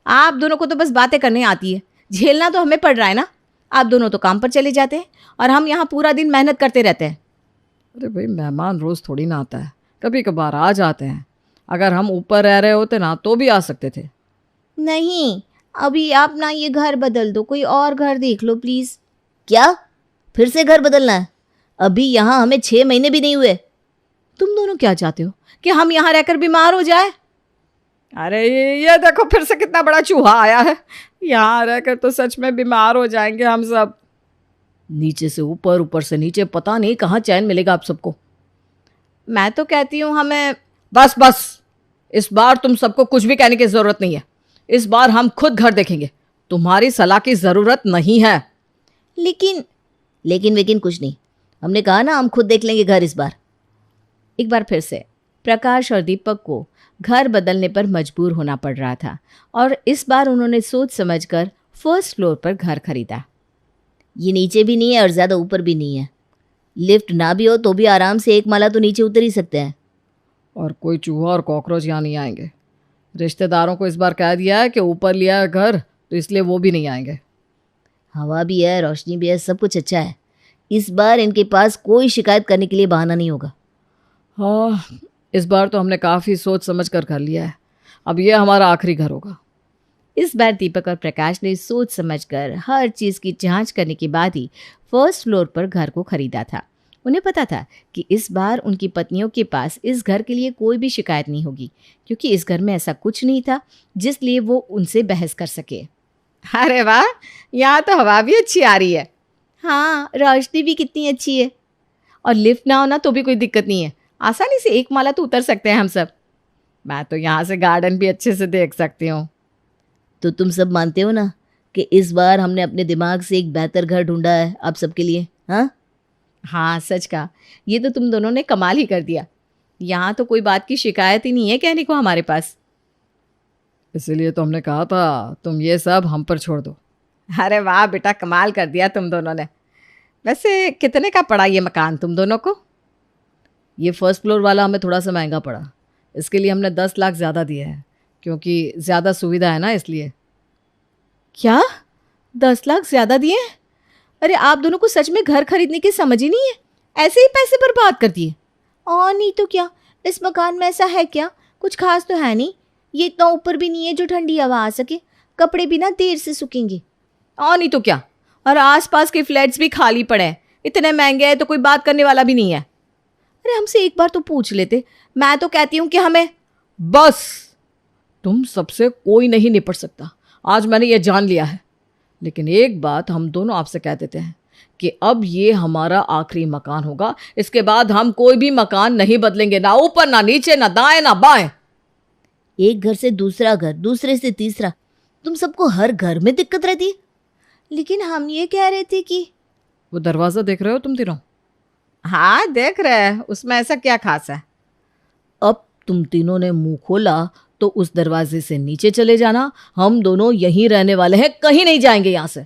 आप दोनों को तो बस बातें करने आती है, झेलना तो हमें पड़ रहा है ना। आप दोनों तो काम पर चले जाते हैं और हम यहाँ पूरा दिन मेहनत करते रहते हैं। अरे भाई, मेहमान रोज़ थोड़ी ना आता है, कभी कभार आ जाते हैं। अगर हम ऊपर रह रहे होते ना तो भी आ सकते थे। नहीं, अभी आप ना ये घर बदल दो, कोई और घर देख लो प्लीज़। क्या फिर से घर बदलना है? अभी यहाँ हमें 6 महीने भी नहीं हुए। तुम दोनों क्या चाहते हो कि हम यहाँ रहकर बीमार हो जाए? अरे ये देखो फिर से कितना बड़ा चूहा आया है। यहाँ रहकर तो सच में बीमार हो जाएंगे हम सब। नीचे से ऊपर, ऊपर से नीचे, पता नहीं कहाँ चैन मिलेगा आप सबको। मैं तो कहती हूँ हमें बस बस, इस बार तुम सबको कुछ भी कहने की ज़रूरत नहीं है। इस बार हम खुद घर देखेंगे, तुम्हारी सलाह की ज़रूरत नहीं है। लेकिन कुछ नहीं, हमने कहा ना हम खुद देख लेंगे घर इस बार। एक बार फिर से प्रकाश और दीपक को घर बदलने पर मजबूर होना पड़ रहा था और इस बार उन्होंने सोच समझकर फर्स्ट फ्लोर पर घर खरीदा। ये नीचे भी नहीं है और ज़्यादा ऊपर भी नहीं है। लिफ्ट ना भी हो तो भी आराम से 1 माला तो नीचे उतर ही सकते हैं। और कोई चूहा और कॉकरोच यहाँ नहीं आएंगे। रिश्तेदारों को इस बार कह दिया है कि ऊपर लिया है घर, तो इसलिए वो भी नहीं आएंगे। हवा भी है, रोशनी भी है, सब कुछ अच्छा है। इस बार इनके पास कोई शिकायत करने के लिए बहाना नहीं होगा। हाँ, इस बार तो हमने काफ़ी सोच समझ कर लिया है। अब ये हमारा आखिरी घर होगा। इस बार दीपक और प्रकाश ने सोच समझकर हर चीज़ की जांच करने के बाद ही फर्स्ट फ्लोर पर घर को खरीदा था। उन्हें पता था कि इस बार उनकी पत्नियों के पास इस घर के लिए कोई भी शिकायत नहीं होगी, क्योंकि इस घर में ऐसा कुछ नहीं था जिसलिए वो उनसे बहस कर सके। अरे वाह, यहाँ तो हवा भी अच्छी आ रही है। हाँ, रोशनी भी कितनी अच्छी है। और लिफ्ट ना हो ना तो भी कोई दिक्कत नहीं है, आसानी से 1 माला तो उतर सकते हैं हम सब। मैं तो यहाँ से गार्डन भी अच्छे से देख सकती हूँ। तो तुम सब मानते हो ना कि इस बार हमने अपने दिमाग से एक बेहतर घर ढूंढा है आप सबके लिए? हाँ, सच कहा, ये तो तुम दोनों ने कमाल ही कर दिया। यहाँ तो कोई बात की शिकायत ही नहीं है कहने को हमारे पास। इसीलिए तो हमने कहा था तुम ये सब हम पर छोड़ दो। अरे वाह बेटा, कमाल कर दिया तुम दोनों ने। वैसे कितने का पड़ा ये मकान तुम दोनों को? ये फर्स्ट फ्लोर वाला हमें थोड़ा सा महंगा पड़ा, इसके लिए हमने 10 लाख ज़्यादा दिए हैं, क्योंकि ज़्यादा सुविधा है ना इसलिए। क्या 10 लाख ज़्यादा दिए? अरे आप दोनों को सच में घर खरीदने की समझ ही नहीं है, ऐसे ही पैसे बर्बाद कर दिए। और नहीं तो क्या, इस मकान में ऐसा है क्या? कुछ खास तो है नहीं। ये इतना ऊपर भी नहीं है जो ठंडी हवा आ सके, कपड़े भी ना देर से सूखेंगे। और नहीं तो क्या, और आसपास के फ्लैट्स भी खाली पड़े हैं, इतने महंगे हैं तो कोई बात करने वाला भी नहीं है। अरे हमसे एक बार तो पूछ लेते। मैं तो कहती हूँ कि हमें बस, तुम सबसे कोई नहीं निपट सकता, आज मैंने ये जान लिया है। लेकिन एक बात हम दोनों आपसे कह देते हैं कि अब ये हमारा आखिरी मकान होगा। इसके बाद हम कोई भी मकान नहीं बदलेंगे, ना ऊपर ना नीचे, ना दाएं ना बाएं। एक घर से दूसरा घर, दूसरे से तीसरा, तुम सबको हर घर में दिक्कत रहती है। लेकिन हम ये कह रहे थे कि वो दरवाज़ा देख रहे हो तुम तीनों? हाँ देख रहे हैं, उसमें ऐसा क्या खास है? अब तुम तीनों ने मुंह खोला तो उस दरवाजे से नीचे चले जाना, हम दोनों यहीं रहने वाले हैं, कहीं नहीं जाएंगे यहाँ से।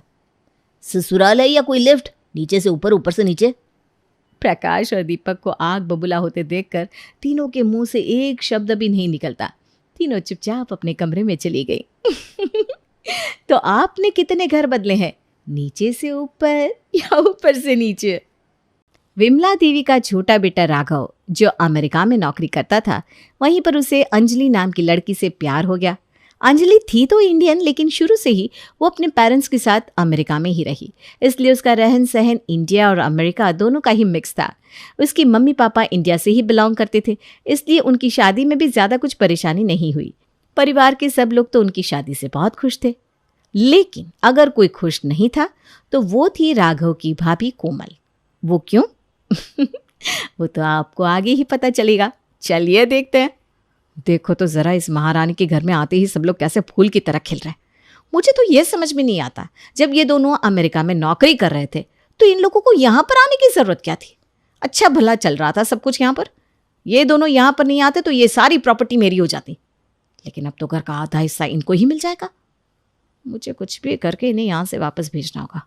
ससुराल है या कोई लिफ्ट? नीचे से ऊपर, ऊपर से नीचे। प्रकाश और दीपक को आग बबूला होते देखकर तीनों के मुंह से एक शब्द भी नहीं निकलता। तीनों चुपचाप अपने कमरे में चली गई। तो आपने कितने घर बदले हैं, नीचे से ऊपर या ऊपर से नीचे? विमला देवी का छोटा बेटा राघव जो अमेरिका में नौकरी करता था, वहीं पर उसे अंजलि नाम की लड़की से प्यार हो गया। अंजलि थी तो इंडियन, लेकिन शुरू से ही वो अपने पेरेंट्स के साथ अमेरिका में ही रही, इसलिए उसका रहन सहन इंडिया और अमेरिका दोनों का ही मिक्स था। उसकी मम्मी पापा इंडिया से ही बिलोंग करते थे, इसलिए उनकी शादी में भी ज़्यादा कुछ परेशानी नहीं हुई। परिवार के सब लोग तो उनकी शादी से बहुत खुश थे, लेकिन अगर कोई खुश नहीं था तो वो थी राघव की भाभी कोमल। वो क्यों? वो तो आपको आगे ही पता चलेगा, चलिए देखते हैं। देखो तो जरा, इस महारानी के घर में आते ही सब लोग कैसे फूल की तरह खिल रहे हैं। मुझे तो ये समझ में नहीं आता, जब ये दोनों अमेरिका में नौकरी कर रहे थे तो इन लोगों को यहाँ पर आने की जरूरत क्या थी? अच्छा भला चल रहा था सब कुछ यहाँ पर। ये दोनों यहाँ पर नहीं आते तो ये सारी प्रॉपर्टी मेरी हो जाती, लेकिन अब तो घर का आधा हिस्सा इनको ही मिल जाएगा। मुझे कुछ भी करके इन्हें यहाँ से वापस भेजना होगा।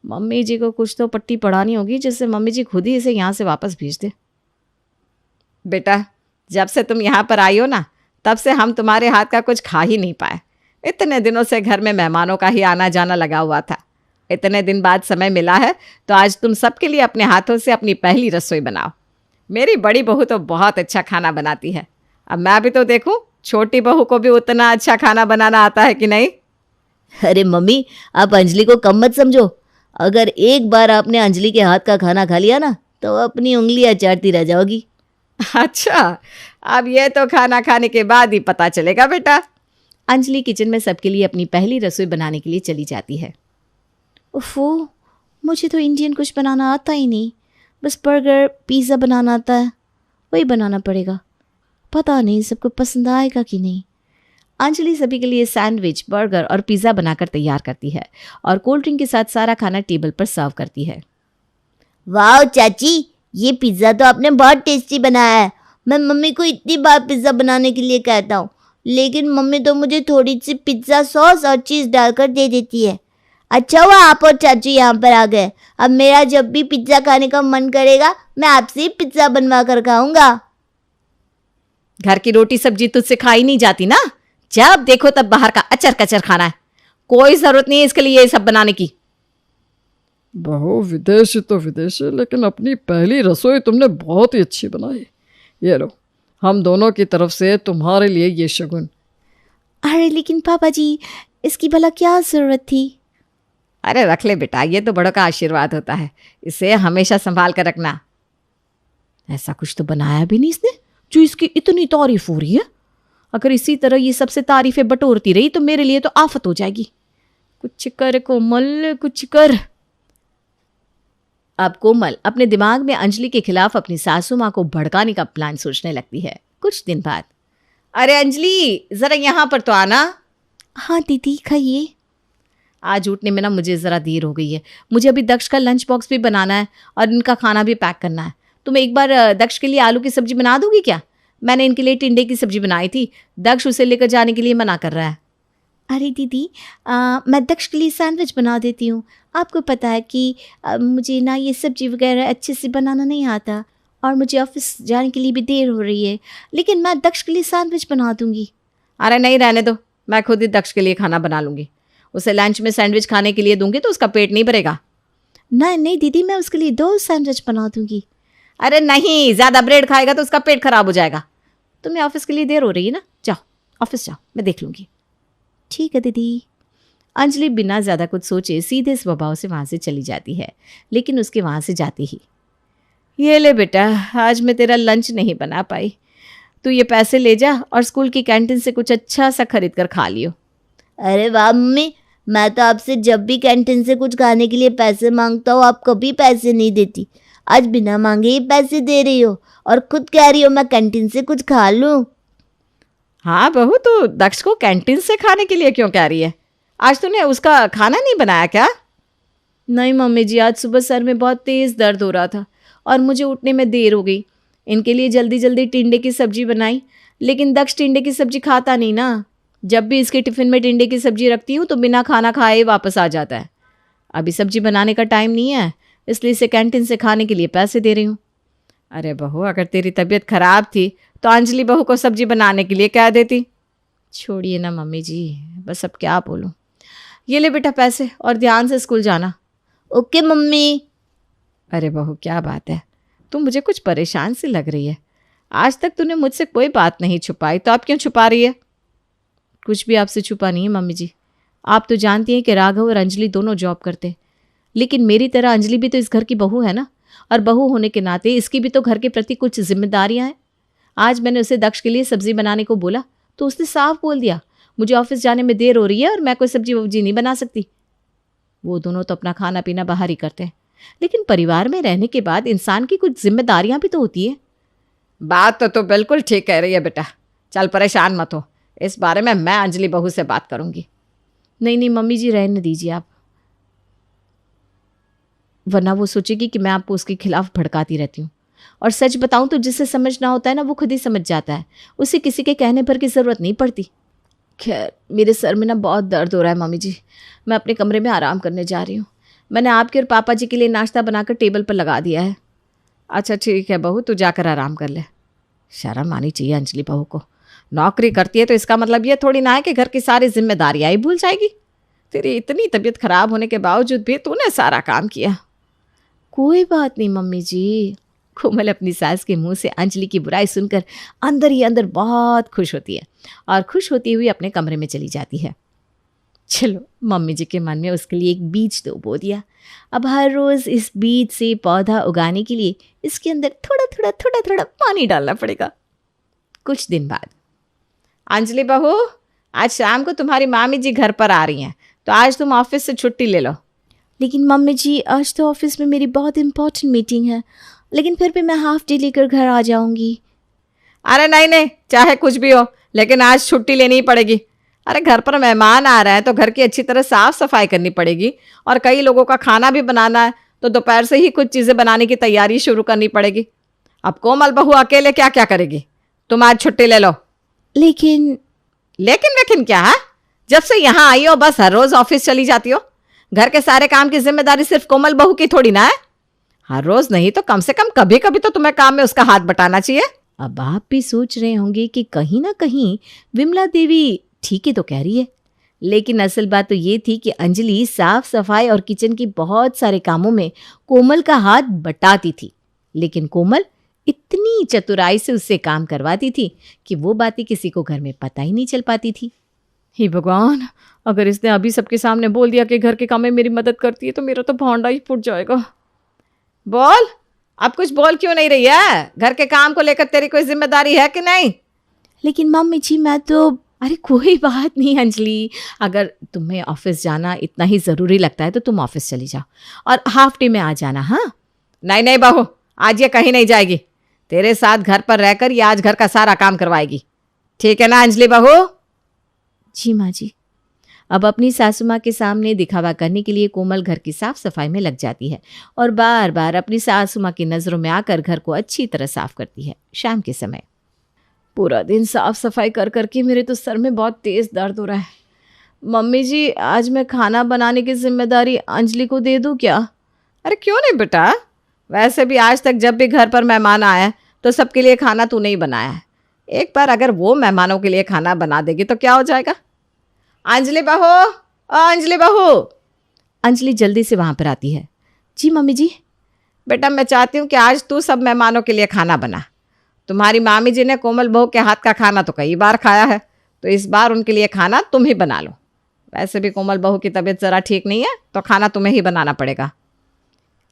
मम्मी जी को कुछ तो पट्टी पढ़ानी होगी जिससे मम्मी जी खुद ही इसे यहाँ से वापस भेज दे। बेटा, जब से तुम यहाँ पर आई हो ना, तब से हम तुम्हारे हाथ का कुछ खा ही नहीं पाए। इतने दिनों से घर में मेहमानों का ही आना जाना लगा हुआ था। इतने दिन बाद समय मिला है तो आज तुम सबके लिए अपने हाथों से अपनी पहली रसोई बनाओ। मेरी बड़ी बहू तो बहुत अच्छा खाना बनाती है, अब मैं भी तो देखूं छोटी बहू को भी उतना अच्छा खाना बनाना आता है कि नहीं। अरे मम्मी, आप अंजलि को कम मत समझो। अगर एक बार आपने अंजलि के हाथ का खाना खा लिया ना, तो अपनी उंगलियां चाटती रह जाओगी। अच्छा, अब ये तो खाना खाने के बाद ही पता चलेगा बेटा। अंजलि किचन में सबके लिए अपनी पहली रसोई बनाने के लिए चली जाती है। ओफो, मुझे तो इंडियन कुछ बनाना आता ही नहीं, बस बर्गर पिज़्ज़ा बनाना आता है, वही बनाना पड़ेगा। पता नहीं सबको पसंद आएगा कि नहीं। अंजलि सभी के लिए सैंडविच, बर्गर और पिज़्ज़ा बनाकर तैयार करती है और कोल्ड ड्रिंक के साथ सारा खाना टेबल पर सर्व करती है। वाह चाची, ये पिज्ज़ा तो आपने बहुत टेस्टी बनाया है। मैं मम्मी को इतनी बार पिज्ज़ा बनाने के लिए कहता हूँ, लेकिन मम्मी तो मुझे थोड़ी सी पिज्ज़ा सॉस और चीज़ डालकर दे देती है। अच्छा हुआ आप और चाची यहाँ पर आ गए। अब मेरा जब भी पिज्ज़ा खाने का मन करेगा, मैं आपसे ही पिज्ज़ा बनवा कर खाऊंगा। घर की रोटी सब्जी तुझसे खाई नहीं जाती ना, जब देखो तब बाहर का अचर कचर खाना है। कोई जरूरत नहीं है इसके लिए ये सब बनाने की। बहू, विदेशी तो विदेशी, लेकिन अपनी पहली रसोई तुमने बहुत ही अच्छी बनाई। ये लो, हम दोनों की तरफ से तुम्हारे लिए ये शगुन। अरे लेकिन पापा जी, इसकी भला क्या जरूरत थी? अरे रख ले बेटा, ये तो बड़ों का आशीर्वाद होता है, इसे हमेशा संभाल कर रखना। ऐसा कुछ तो बनाया भी नहीं इसने जो इसकी इतनी तारीफ हो रही है। अगर इसी तरह ये सबसे तारीफें बटोरती रही तो मेरे लिए तो आफत हो जाएगी। कुछ कर कोमल, कुछ कर। अब कोमल अपने दिमाग में अंजलि के खिलाफ अपनी सासू माँ को भड़काने का प्लान सोचने लगती है। कुछ दिन बाद, अरे अंजलि, जरा यहाँ पर तो आना। हाँ दीदी, खाइए। आज उठने में ना मुझे ज़रा देर हो गई है। मुझे अभी दक्ष का लंच बॉक्स भी बनाना है और इनका खाना भी पैक करना है। तुम एक बार दक्ष के लिए आलू की सब्जी बना दोगी क्या? मैंने इनके लिए टिंडे की सब्जी बनाई थी, दक्ष उसे लेकर जाने के लिए मना कर रहा है। अरे दीदी, मैं दक्ष के लिए सैंडविच बना देती हूँ। आपको पता है कि मुझे ना ये सब्जी वगैरह अच्छे से बनाना नहीं आता और मुझे ऑफिस जाने के लिए भी देर हो रही है, लेकिन मैं दक्ष के लिए सैंडविच बना दूँगी। अरे नहीं, रहने दो, मैं खुद ही दक्ष के लिए खाना बना लूँगी। उसे लंच में सैंडविच खाने के लिए दूंगी तो उसका पेट नहीं भरेगा। नहीं नहीं दीदी, मैं उसके लिए 2 सैंडविच बना दूँगी। अरे नहीं, ज़्यादा ब्रेड खाएगा तो उसका पेट खराब हो जाएगा। तुम्हें ऑफिस के लिए देर हो रही है ना, जाओ ऑफिस जाओ, मैं देख लूँगी। ठीक है दीदी। अंजलि बिना ज़्यादा कुछ सोचे सीधे स्वभाव से वहाँ से चली जाती है, लेकिन उसके वहाँ से जाती ही, ये ले बेटा, आज मैं तेरा लंच नहीं बना पाई, तू ये पैसे ले जा और स्कूल की कैंटीन से कुछ अच्छा सा खरीद कर खा लियो। अरे वाह मम्मी, मैं तो आपसे जब भी कैंटीन से कुछ खाने के लिए पैसे मांगता हूँ, आप कभी पैसे नहीं देती। आज बिना मांगे ही पैसे दे रही हो और खुद कह रही हो मैं कैंटीन से कुछ खा लूँ। हाँ बहू, तो दक्ष को कैंटीन से खाने के लिए क्यों कह रही है? आज तूने उसका खाना नहीं बनाया क्या? नहीं मम्मी जी, आज सुबह सर में बहुत तेज़ दर्द हो रहा था और मुझे उठने में देर हो गई। इनके लिए जल्दी जल्दी टिंडे की सब्जी बनाई, लेकिन दक्ष टिंडे की सब्जी खाता नहीं ना। जब भी इसके टिफिन में टिंडे की सब्जी रखती हूँ तो बिना खाना खाए वापस आ जाता है। अभी सब्जी बनाने का टाइम नहीं है, इसलिए इसे कैंटीन से खाने के लिए पैसे दे रही हूँ। अरे बहू, अगर तेरी तबीयत खराब थी तो अंजलि बहू को सब्जी बनाने के लिए कह देती। छोड़िए ना मम्मी जी, बस अब क्या बोलूँ। ये ले बेटा पैसे और ध्यान से स्कूल जाना। Okay mummy. अरे बहू, क्या बात है, तू मुझे कुछ परेशान सी लग रही है। आज तक तूने मुझसे कोई बात नहीं छुपाई, तो अब क्यों छुपा रही है? कुछ भी आपसे छुपा नहीं है मम्मी जी। आप तो जानती हैं कि राघव और अंजलि दोनों जॉब करते, लेकिन मेरी तरह अंजलि भी तो इस घर की बहू है ना, और बहू होने के नाते इसकी भी तो घर के प्रति कुछ जिम्मेदारियां हैं। आज मैंने उसे दक्ष के लिए सब्जी बनाने को बोला तो उसने साफ बोल दिया मुझे ऑफिस जाने में देर हो रही है और मैं कोई सब्जी वब्जी नहीं बना सकती। वो दोनों तो अपना खाना पीना बाहर ही करते हैं, लेकिन परिवार में रहने के बाद इंसान की कुछ जिम्मेदारियां भी तो होती है। बात तो बिल्कुल ठीक कह रही है बेटा, चल परेशान मत हो, इस बारे में मैं अंजलि बहू से बात करूंगी। नहीं नहीं मम्मी जी, रहने दीजिए आप, वरना वो सोचेगी कि मैं आपको उसके खिलाफ भड़काती रहती हूँ। और सच बताऊं तो जिसे समझना होता है ना, वो खुद ही समझ जाता है, उसे किसी के कहने पर की ज़रूरत नहीं पड़ती। खैर, मेरे सर में ना बहुत दर्द हो रहा है मम्मी जी, मैं अपने कमरे में आराम करने जा रही हूँ। मैंने आपके और पापा जी के लिए नाश्ता बनाकर टेबल पर लगा दिया है। अच्छा ठीक है बहू, तू जाकर आराम कर ले। शर्म आनी चाहिए अंजलि बहू को, नौकरी करती है तो इसका मतलब ये थोड़ी ना है कि घर की सारी जिम्मेदारियां ही भूल जाएगी। तेरी इतनी तबीयत खराब होने के बावजूद भी तूने सारा काम किया। कोई बात नहीं मम्मी जी। कोमल अपनी सास के मुंह से अंजलि की बुराई सुनकर अंदर ही अंदर बहुत खुश होती है और खुश होती हुई अपने कमरे में चली जाती है। चलो, मम्मी जी के मन में उसके लिए एक बीज तो बो दिया। अब हर रोज़ इस बीज से पौधा उगाने के लिए इसके अंदर थोड़ा थोड़ा पानी डालना पड़ेगा। कुछ दिन बाद, अंजलि बहू, आज शाम को तुम्हारी मामी जी घर पर आ रही हैं, तो आज तुम ऑफिस से छुट्टी ले लो। लेकिन मम्मी जी, आज तो ऑफिस में मेरी बहुत इंपॉर्टेंट मीटिंग है, लेकिन फिर भी मैं हाफ डे लेकर घर आ जाऊंगी। अरे नहीं नहीं, चाहे कुछ भी हो, लेकिन आज छुट्टी लेनी ही पड़ेगी। अरे घर पर मेहमान आ रहे हैं तो घर की अच्छी तरह साफ सफाई करनी पड़ेगी, और कई लोगों का खाना भी बनाना है, तो दोपहर से ही कुछ चीज़ें बनाने की तैयारी शुरू करनी पड़ेगी। अब कोमल बहू अकेले क्या क्या करेगी? तुम आज छुट्टी ले लो। लेकिन क्या है? जब से यहाँ आई हो बस हर रोज ऑफिस चली जाती हो। घर के सारे काम की जिम्मेदारी सिर्फ कोमल बहू की थोड़ी ना है। हर रोज नहीं तो कम से कम कभी कभी तो तुम्हें काम में उसका हाथ बटाना चाहिए। अब आप भी सोच रहे होंगे कि कहीं ना कहीं विमला देवी ठीक ही तो कह रही है, लेकिन असल बात तो ये थी कि अंजलि साफ सफाई और किचन की बहुत सारे कामों में कोमल का हाथ बटाती थी, लेकिन कोमल इतनी चतुराई से उससे काम करवाती थी कि वो बातें किसी को घर में पता ही नहीं चल पाती थी। हे भगवान, अगर इसने अभी सबके सामने बोल दिया कि घर के काम में मेरी मदद करती है तो मेरा तो भांडा ही फूट जाएगा। बोल, अब कुछ बोल क्यों नहीं रही है? घर के काम को लेकर तेरी कोई जिम्मेदारी है कि नहीं? लेकिन मम्मी जी, मैं तो अरे कोई बात नहीं अंजलि, अगर तुम्हें ऑफिस जाना इतना ही ज़रूरी लगता है तो तुम ऑफिस चली जाओ और हाफ डे में आ जाना। हाँ नहीं नहीं बहू, आज ये कहीं नहीं जाएगी, तेरे साथ घर पर रहकर ये आज घर का सारा काम करवाएगी, ठीक है ना अंजलि बहू? जी माँ जी। अब अपनी सासू माँ के सामने दिखावा करने के लिए कोमल घर की साफ सफाई में लग जाती है और बार बार अपनी सासू माँ की नज़रों में आकर घर को अच्छी तरह साफ करती है। शाम के समय पूरा दिन साफ सफाई कर करके मेरे तो सर में बहुत तेज दर्द हो रहा है। मम्मी जी, आज मैं खाना बनाने की जिम्मेदारी अंजलि को दे दूं क्या? अरे क्यों नहीं बेटा, वैसे भी आज तक जब भी घर पर मेहमान आया तो सबके लिए खाना तूने ही बनाया है। एक बार अगर वो मेहमानों के लिए खाना बना देगी तो क्या हो जाएगा? अंजलि बहू, अंजलि बहू। अंजलि जल्दी से वहाँ पर आती है। जी मम्मी जी। बेटा, मैं चाहती हूँ कि आज तू सब मेहमानों के लिए खाना बना। तुम्हारी मामी जी ने कोमल बहू के हाथ का खाना तो कई बार खाया है, तो इस बार उनके लिए खाना तुम ही बना लो। वैसे भी कोमल बहू की तबीयत ज़रा ठीक नहीं है तो खाना तुम्हें ही बनाना पड़ेगा।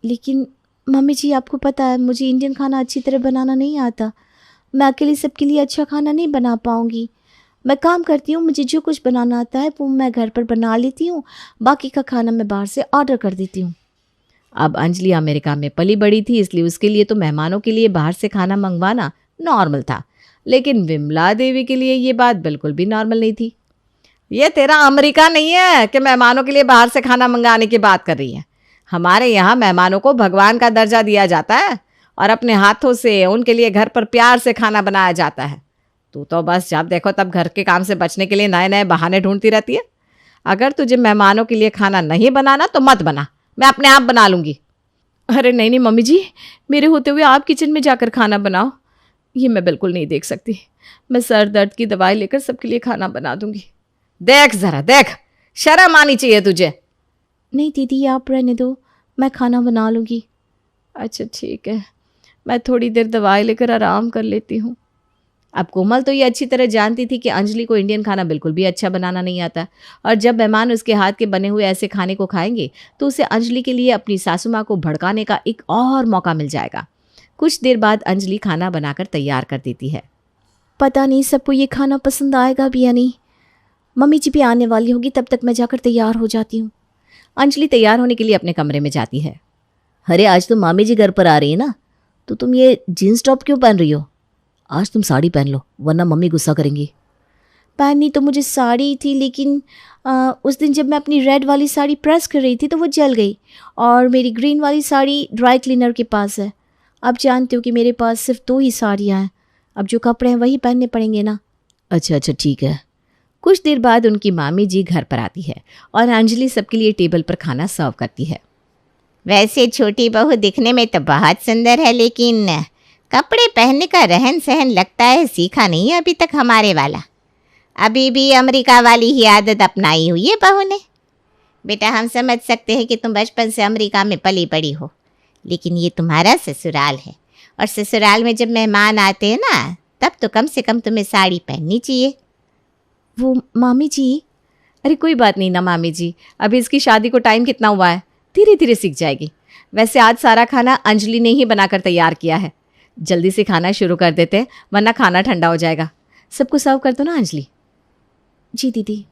लेकिन मम्मी जी, आपको पता है मुझे इंडियन खाना अच्छी तरह बनाना नहीं आता। मैं अकेले सबके लिए अच्छा खाना नहीं बना पाऊँगी। मैं काम करती हूँ, मुझे जो कुछ बनाना आता है वो मैं घर पर बना लेती हूँ, बाकी का खाना मैं बाहर से ऑर्डर कर देती हूँ। अब अंजलि अमेरिका में पली बड़ी थी, इसलिए उसके लिए तो मेहमानों के लिए बाहर से खाना मंगवाना नॉर्मल था, लेकिन विमला देवी के लिए ये बात बिल्कुल भी नॉर्मल नहीं थी। ये तेरा अमेरिका नहीं है कि मेहमानों के लिए बाहर से खाना मंगाने की बात कर रही है। हमारे यहाँ मेहमानों को भगवान का दर्जा दिया जाता है और अपने हाथों से उनके लिए घर पर प्यार से खाना बनाया जाता है। तू तो बस जब देखो तब घर के काम से बचने के लिए नए नए बहाने ढूंढती रहती है। अगर तुझे मेहमानों के लिए खाना नहीं बनाना तो मत बना, मैं अपने आप बना लूंगी। अरे नहीं नहीं मम्मी जी, मेरे होते हुए आप किचन में जाकर खाना बनाओ, ये मैं बिल्कुल नहीं देख सकती। मैं सर दर्द की दवाई लेकर सबके लिए खाना बना दूंगी। देख जरा देख, शर्म आनी चाहिए तुझे। नहीं दीदी, आप रहने दो, मैं खाना बना लूँगी। अच्छा ठीक है, मैं थोड़ी देर दवाई लेकर आराम कर लेती हूँ। अब कोमल तो ये अच्छी तरह जानती थी कि अंजलि को इंडियन खाना बिल्कुल भी अच्छा बनाना नहीं आता, और जब मेहमान उसके हाथ के बने हुए ऐसे खाने को खाएंगे तो उसे अंजलि के लिए अपनी सासू माँ को भड़काने का एक और मौका मिल जाएगा। कुछ देर बाद अंजलि खाना बनाकर तैयार कर देती है। पता नहीं सबको ये खाना पसंद आएगा भी या नहीं। मम्मी जी भी आने वाली होगी, तब तक मैं जाकर तैयार हो जाती हूँ। अंजलि तैयार होने के लिए अपने कमरे में जाती है। अरे आज तो मामी जी घर पर आ रही है ना, तो तुम ये जीन्स टॉप क्यों पहन रही हो? आज तुम साड़ी पहन लो, वरना मम्मी गुस्सा करेंगी। पहननी तो मुझे साड़ी थी, लेकिन उस दिन जब मैं अपनी रेड वाली साड़ी प्रेस कर रही थी तो वो जल गई, और मेरी ग्रीन वाली साड़ी ड्राई क्लीनर के पास है। अब जानते हो कि मेरे पास सिर्फ 2 ही साड़ियाँ हैं, अब जो कपड़े हैं वही पहनने पड़ेंगे ना। अच्छा ठीक है। कुछ देर बाद उनकी मामी जी घर पर आती है और अंजलि सबके लिए टेबल पर खाना सर्व करती है। वैसे छोटी बहू दिखने में तो बहुत सुंदर है, लेकिन कपड़े पहनने का रहन सहन लगता है सीखा नहीं है अभी तक हमारे वाला। अभी भी अमेरिका वाली ही आदत अपनाई हुई है बहू ने। बेटा, हम समझ सकते हैं कि तुम बचपन से अमेरिका में पली बड़ी हो, लेकिन ये तुम्हारा ससुराल है, और ससुराल में जब मेहमान आते हैं ना, तब तो कम से कम तुम्हें साड़ी पहननी चाहिए। वो मामी जी, अरे कोई बात नहीं ना मामी जी, अभी इसकी शादी को टाइम कितना हुआ है, धीरे धीरे सीख जाएगी। वैसे आज सारा खाना अंजलि ने ही बनाकर तैयार किया है। जल्दी से खाना शुरू कर देते हैं, वरना खाना ठंडा हो जाएगा। सबको सर्व कर दो ना अंजलि। जी दीदी।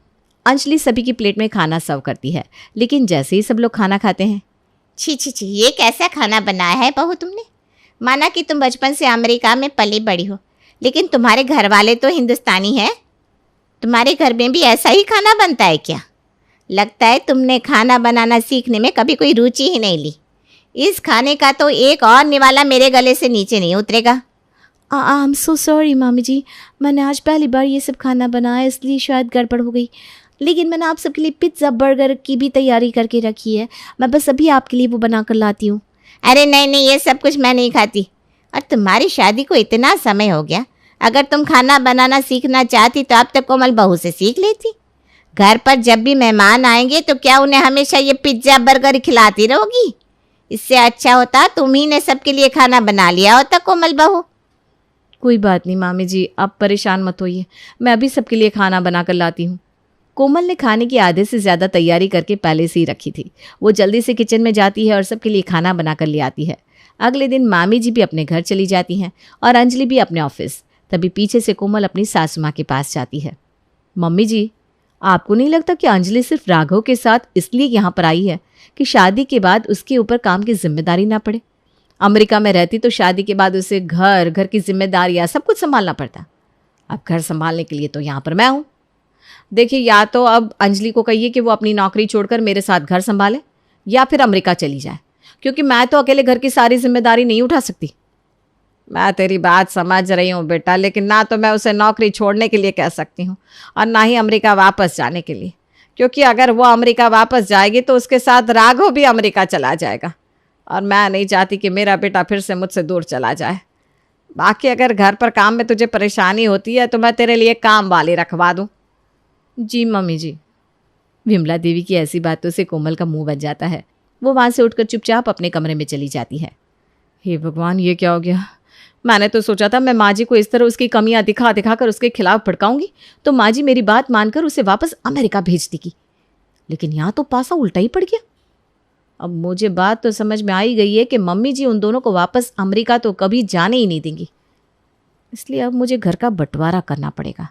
अंजलि सभी की प्लेट में खाना सर्व करती है, लेकिन जैसे ही सब लोग खाना खाते हैं, छी छी छी, ये कैसा खाना बनाया है बहू तुमने? माना कि तुम बचपन से अमेरिका में पली बड़ी हो, लेकिन तुम्हारे घर वाले तो हिंदुस्तानी हैं। तुम्हारे घर में भी ऐसा ही खाना बनता है क्या? लगता है तुमने खाना बनाना सीखने में कभी कोई रुचि ही नहीं ली। इस खाने का तो एक और निवाला मेरे गले से नीचे नहीं उतरेगा। आई एम सो सॉरी मामी जी, मैंने आज पहली बार ये सब खाना बनाया, इसलिए शायद गड़बड़ हो गई। लेकिन मैंने आप सबके लिए पिज्ज़ा बर्गर की भी तैयारी करके रखी है, मैं बस अभी आपके लिए वो बना कर लाती हूँ। अरे नहीं नहीं, ये सब कुछ मैं नहीं खाती। और तुम्हारी शादी को इतना समय हो गया, अगर तुम खाना बनाना सीखना चाहती तो अब तक कोमल बहू से सीख लेती। घर पर जब भी मेहमान आएंगे तो क्या उन्हें हमेशा ये पिज्ज़ा बर्गर खिलाती रहोगी? इससे अच्छा होता तुम्ही ने सबके लिए खाना बना लिया होता कोमल बहू। कोई बात नहीं मामी जी, आप परेशान मत होइए, मैं अभी सबके लिए खाना बना कर लाती हूँ। कोमल ने खाने की आधे से ज़्यादा तैयारी करके पहले से ही रखी थी। वो जल्दी से किचन में जाती है और सबके लिए खाना बना कर ले आती है। अगले दिन मामी जी भी अपने घर चली जाती हैं और अंजलि भी अपने ऑफिस। तभी पीछे से कोमल अपनी सासू माँ के पास जाती है। मम्मी जी, आपको नहीं लगता कि अंजलि सिर्फ राघव के साथ इसलिए यहाँ पर आई है कि शादी के बाद उसके ऊपर काम की जिम्मेदारी ना पड़े? अमेरिका में रहती तो शादी के बाद उसे घर की जिम्मेदारियाँ सब कुछ संभालना पड़ता। अब घर संभालने के लिए तो यहाँ पर मैं हूँ। देखिए, या तो अब अंजलि को कहिए कि वो अपनी नौकरी छोड़कर मेरे साथ घर संभाले, या फिर अमेरिका चली जाए, क्योंकि मैं तो अकेले घर की सारी जिम्मेदारी नहीं उठा सकती। मैं तेरी बात समझ रही हूँ बेटा, लेकिन ना तो मैं उसे नौकरी छोड़ने के लिए कह सकती हूँ और ना ही अमेरिका वापस जाने के लिए, क्योंकि अगर वो अमेरिका वापस जाएगी तो उसके साथ राघव भी अमेरिका चला जाएगा, और मैं नहीं चाहती कि मेरा बेटा फिर से मुझसे दूर चला जाए। बाकी अगर घर पर काम में तुझे परेशानी होती है तो मैं तेरे लिए काम वाली रखवा दूँ। जी मम्मी जी। विमला देवी की ऐसी बातों से कोमल का मुंह बन जाता है। वो वहाँ से उठकर चुपचाप अपने कमरे में चली जाती है। हे भगवान, ये क्या हो गया? मैंने तो सोचा था मैं माँ जी को इस तरह उसकी कमियां दिखा दिखा कर उसके खिलाफ भड़काऊंगी तो माँ जी मेरी बात मानकर उसे वापस अमेरिका भेज देगी, लेकिन यहाँ तो पासा उल्टा ही पड़ गया। अब मुझे बात तो समझ में आ ही गई है कि मम्मी जी उन दोनों को वापस अमेरिका तो कभी जाने ही नहीं देंगी, इसलिए अब मुझे घर का बंटवारा करना पड़ेगा।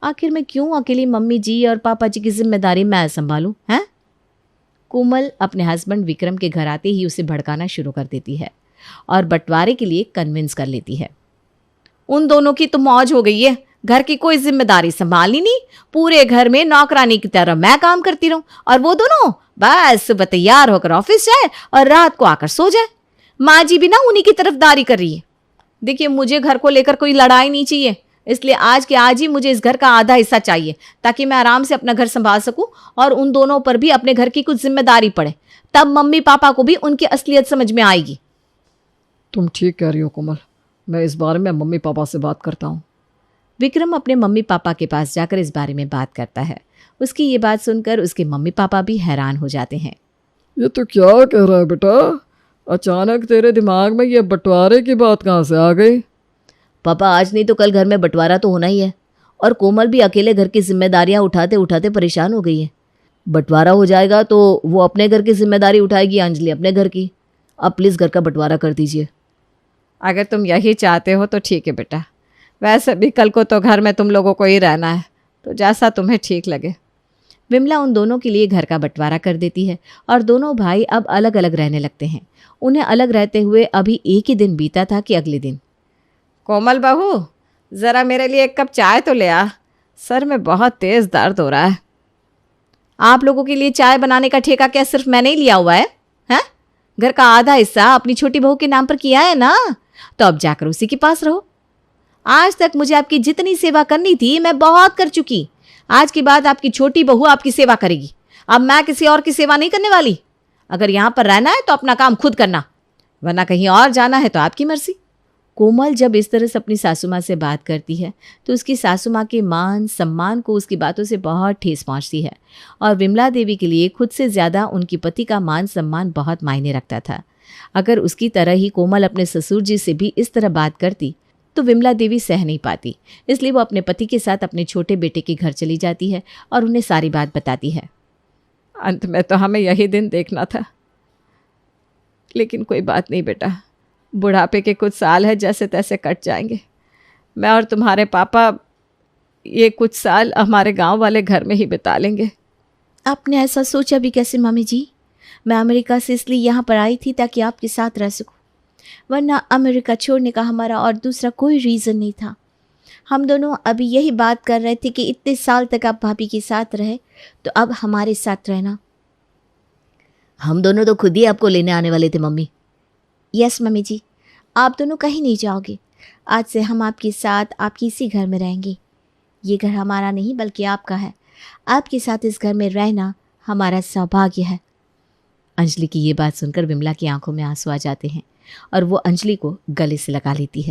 आखिर मैं क्यों अकेली मम्मी जी और पापा जी की जिम्मेदारी मैं संभालूं, हैं? कोमल अपने हस्बैंड विक्रम के घर आते ही उसे भड़काना शुरू कर देती है और बंटवारे के लिए कन्विंस कर लेती है। उन दोनों की तो मौज हो गई है, घर की कोई जिम्मेदारी संभालनी नहीं, पूरे घर में नौकरानी की तरह मैं काम करती रहूं और वो दोनों बस सुबह तैयार होकर ऑफिस जाए और रात को आकर सो जाए। माँ जी भी ना उन्हीं की तरफदारी कर रही है। देखिए, मुझे घर को लेकर कोई लड़ाई नहीं चाहिए, इसलिए आज के आज ही मुझे इस घर का आधा हिस्सा चाहिए, ताकि मैं आराम से अपना घर संभाल सकूं और उन दोनों पर भी अपने घर की कुछ जिम्मेदारी पड़े। तब मम्मी पापा को भी उनकी असलियत समझ में आएगी। तुम ठीक कह रही हो कोमल, मैं इस बारे में मम्मी पापा से बात करता हूँ। विक्रम अपने मम्मी पापा के पास जाकर इस बारे में बात करता है। उसकी ये बात सुनकर उसके मम्मी पापा भी हैरान हो जाते हैं। ये तो क्या कह रहा है बेटा? अचानक तेरे दिमाग में ये बंटवारे की बात कहाँ से आ गई? पापा, आज नहीं तो कल घर में बंटवारा तो होना ही है, और कोमल भी अकेले घर की जिम्मेदारियां उठाते उठाते परेशान हो गई है। बंटवारा हो जाएगा तो वो अपने घर की जिम्मेदारी उठाएगी, अंजलि अपने घर की। अब प्लीज़ घर का बंटवारा कर दीजिए। अगर तुम यही चाहते हो तो ठीक है बेटा, वैसे भी कल को तो घर में तुम लोगों को ही रहना है, तो जैसा तुम्हें ठीक लगे। विमला उन दोनों के लिए घर का बंटवारा कर देती है और दोनों भाई अब अलग अलग रहने लगते हैं। उन्हें अलग रहते हुए अभी एक ही दिन बीता था कि अगले दिन, कोमल बहू, ज़रा मेरे लिए एक कप चाय तो ले आ, सर में बहुत तेज़ दर्द हो रहा है। आप लोगों के लिए चाय बनाने का ठेका क्या सिर्फ मैंने ही लिया हुआ है? हैं? घर का आधा हिस्सा अपनी छोटी बहू के नाम पर किया है ना, तो अब जाकर उसी के पास रहो। आज तक मुझे आपकी जितनी सेवा करनी थी मैं बहुत कर चुकी। आज के बाद आपकी छोटी बहू आपकी सेवा करेगी। अब मैं किसी और की सेवा नहीं करने वाली। अगर यहाँ पर रहना है तो अपना काम खुद करना, वरना कहीं और जाना है तो आपकी मर्जी। कोमल जब इस तरह से अपनी सासू माँ से बात करती है तो उसकी सासू माँ के मान सम्मान को उसकी बातों से बहुत ठेस पहुँचती है, और विमला देवी के लिए खुद से ज़्यादा उनकी पति का मान सम्मान बहुत मायने रखता था। अगर उसकी तरह ही कोमल अपने ससुर जी से भी इस तरह बात करती तो विमला देवी सह नहीं पाती, इसलिए वो अपने पति के साथ अपने छोटे बेटे के घर चली जाती है और उन्हें सारी बात बताती है। अंत में तो हमें यही दिन देखना था, लेकिन कोई बात नहीं बेटा, बुढ़ापे के कुछ साल है जैसे तैसे कट जाएंगे। मैं और तुम्हारे पापा ये कुछ साल हमारे गांव वाले घर में ही बिता लेंगे। आपने ऐसा सोचा भी कैसे मम्मी जी? मैं अमेरिका से इसलिए यहाँ पर आई थी ताकि आपके साथ रह सकूँ, वरना अमेरिका छोड़ने का हमारा और दूसरा कोई रीज़न नहीं था। हम दोनों अभी यही बात कर रहे थे कि इतने साल तक आप भाभी के साथ रहे, तो अब हमारे साथ रहना। हम दोनों तो खुद ही आपको लेने आने वाले थे मम्मी। यस मम्मी जी, आप दोनों कहीं नहीं जाओगे। आज से हम आपके साथ आपकी इसी घर में रहेंगे। ये घर हमारा नहीं बल्कि आपका है। आपके साथ इस घर में रहना हमारा सौभाग्य है। अंजलि की ये बात सुनकर विमला की आंखों में आंसू आ जाते हैं और वो अंजलि को गले से लगा लेती है।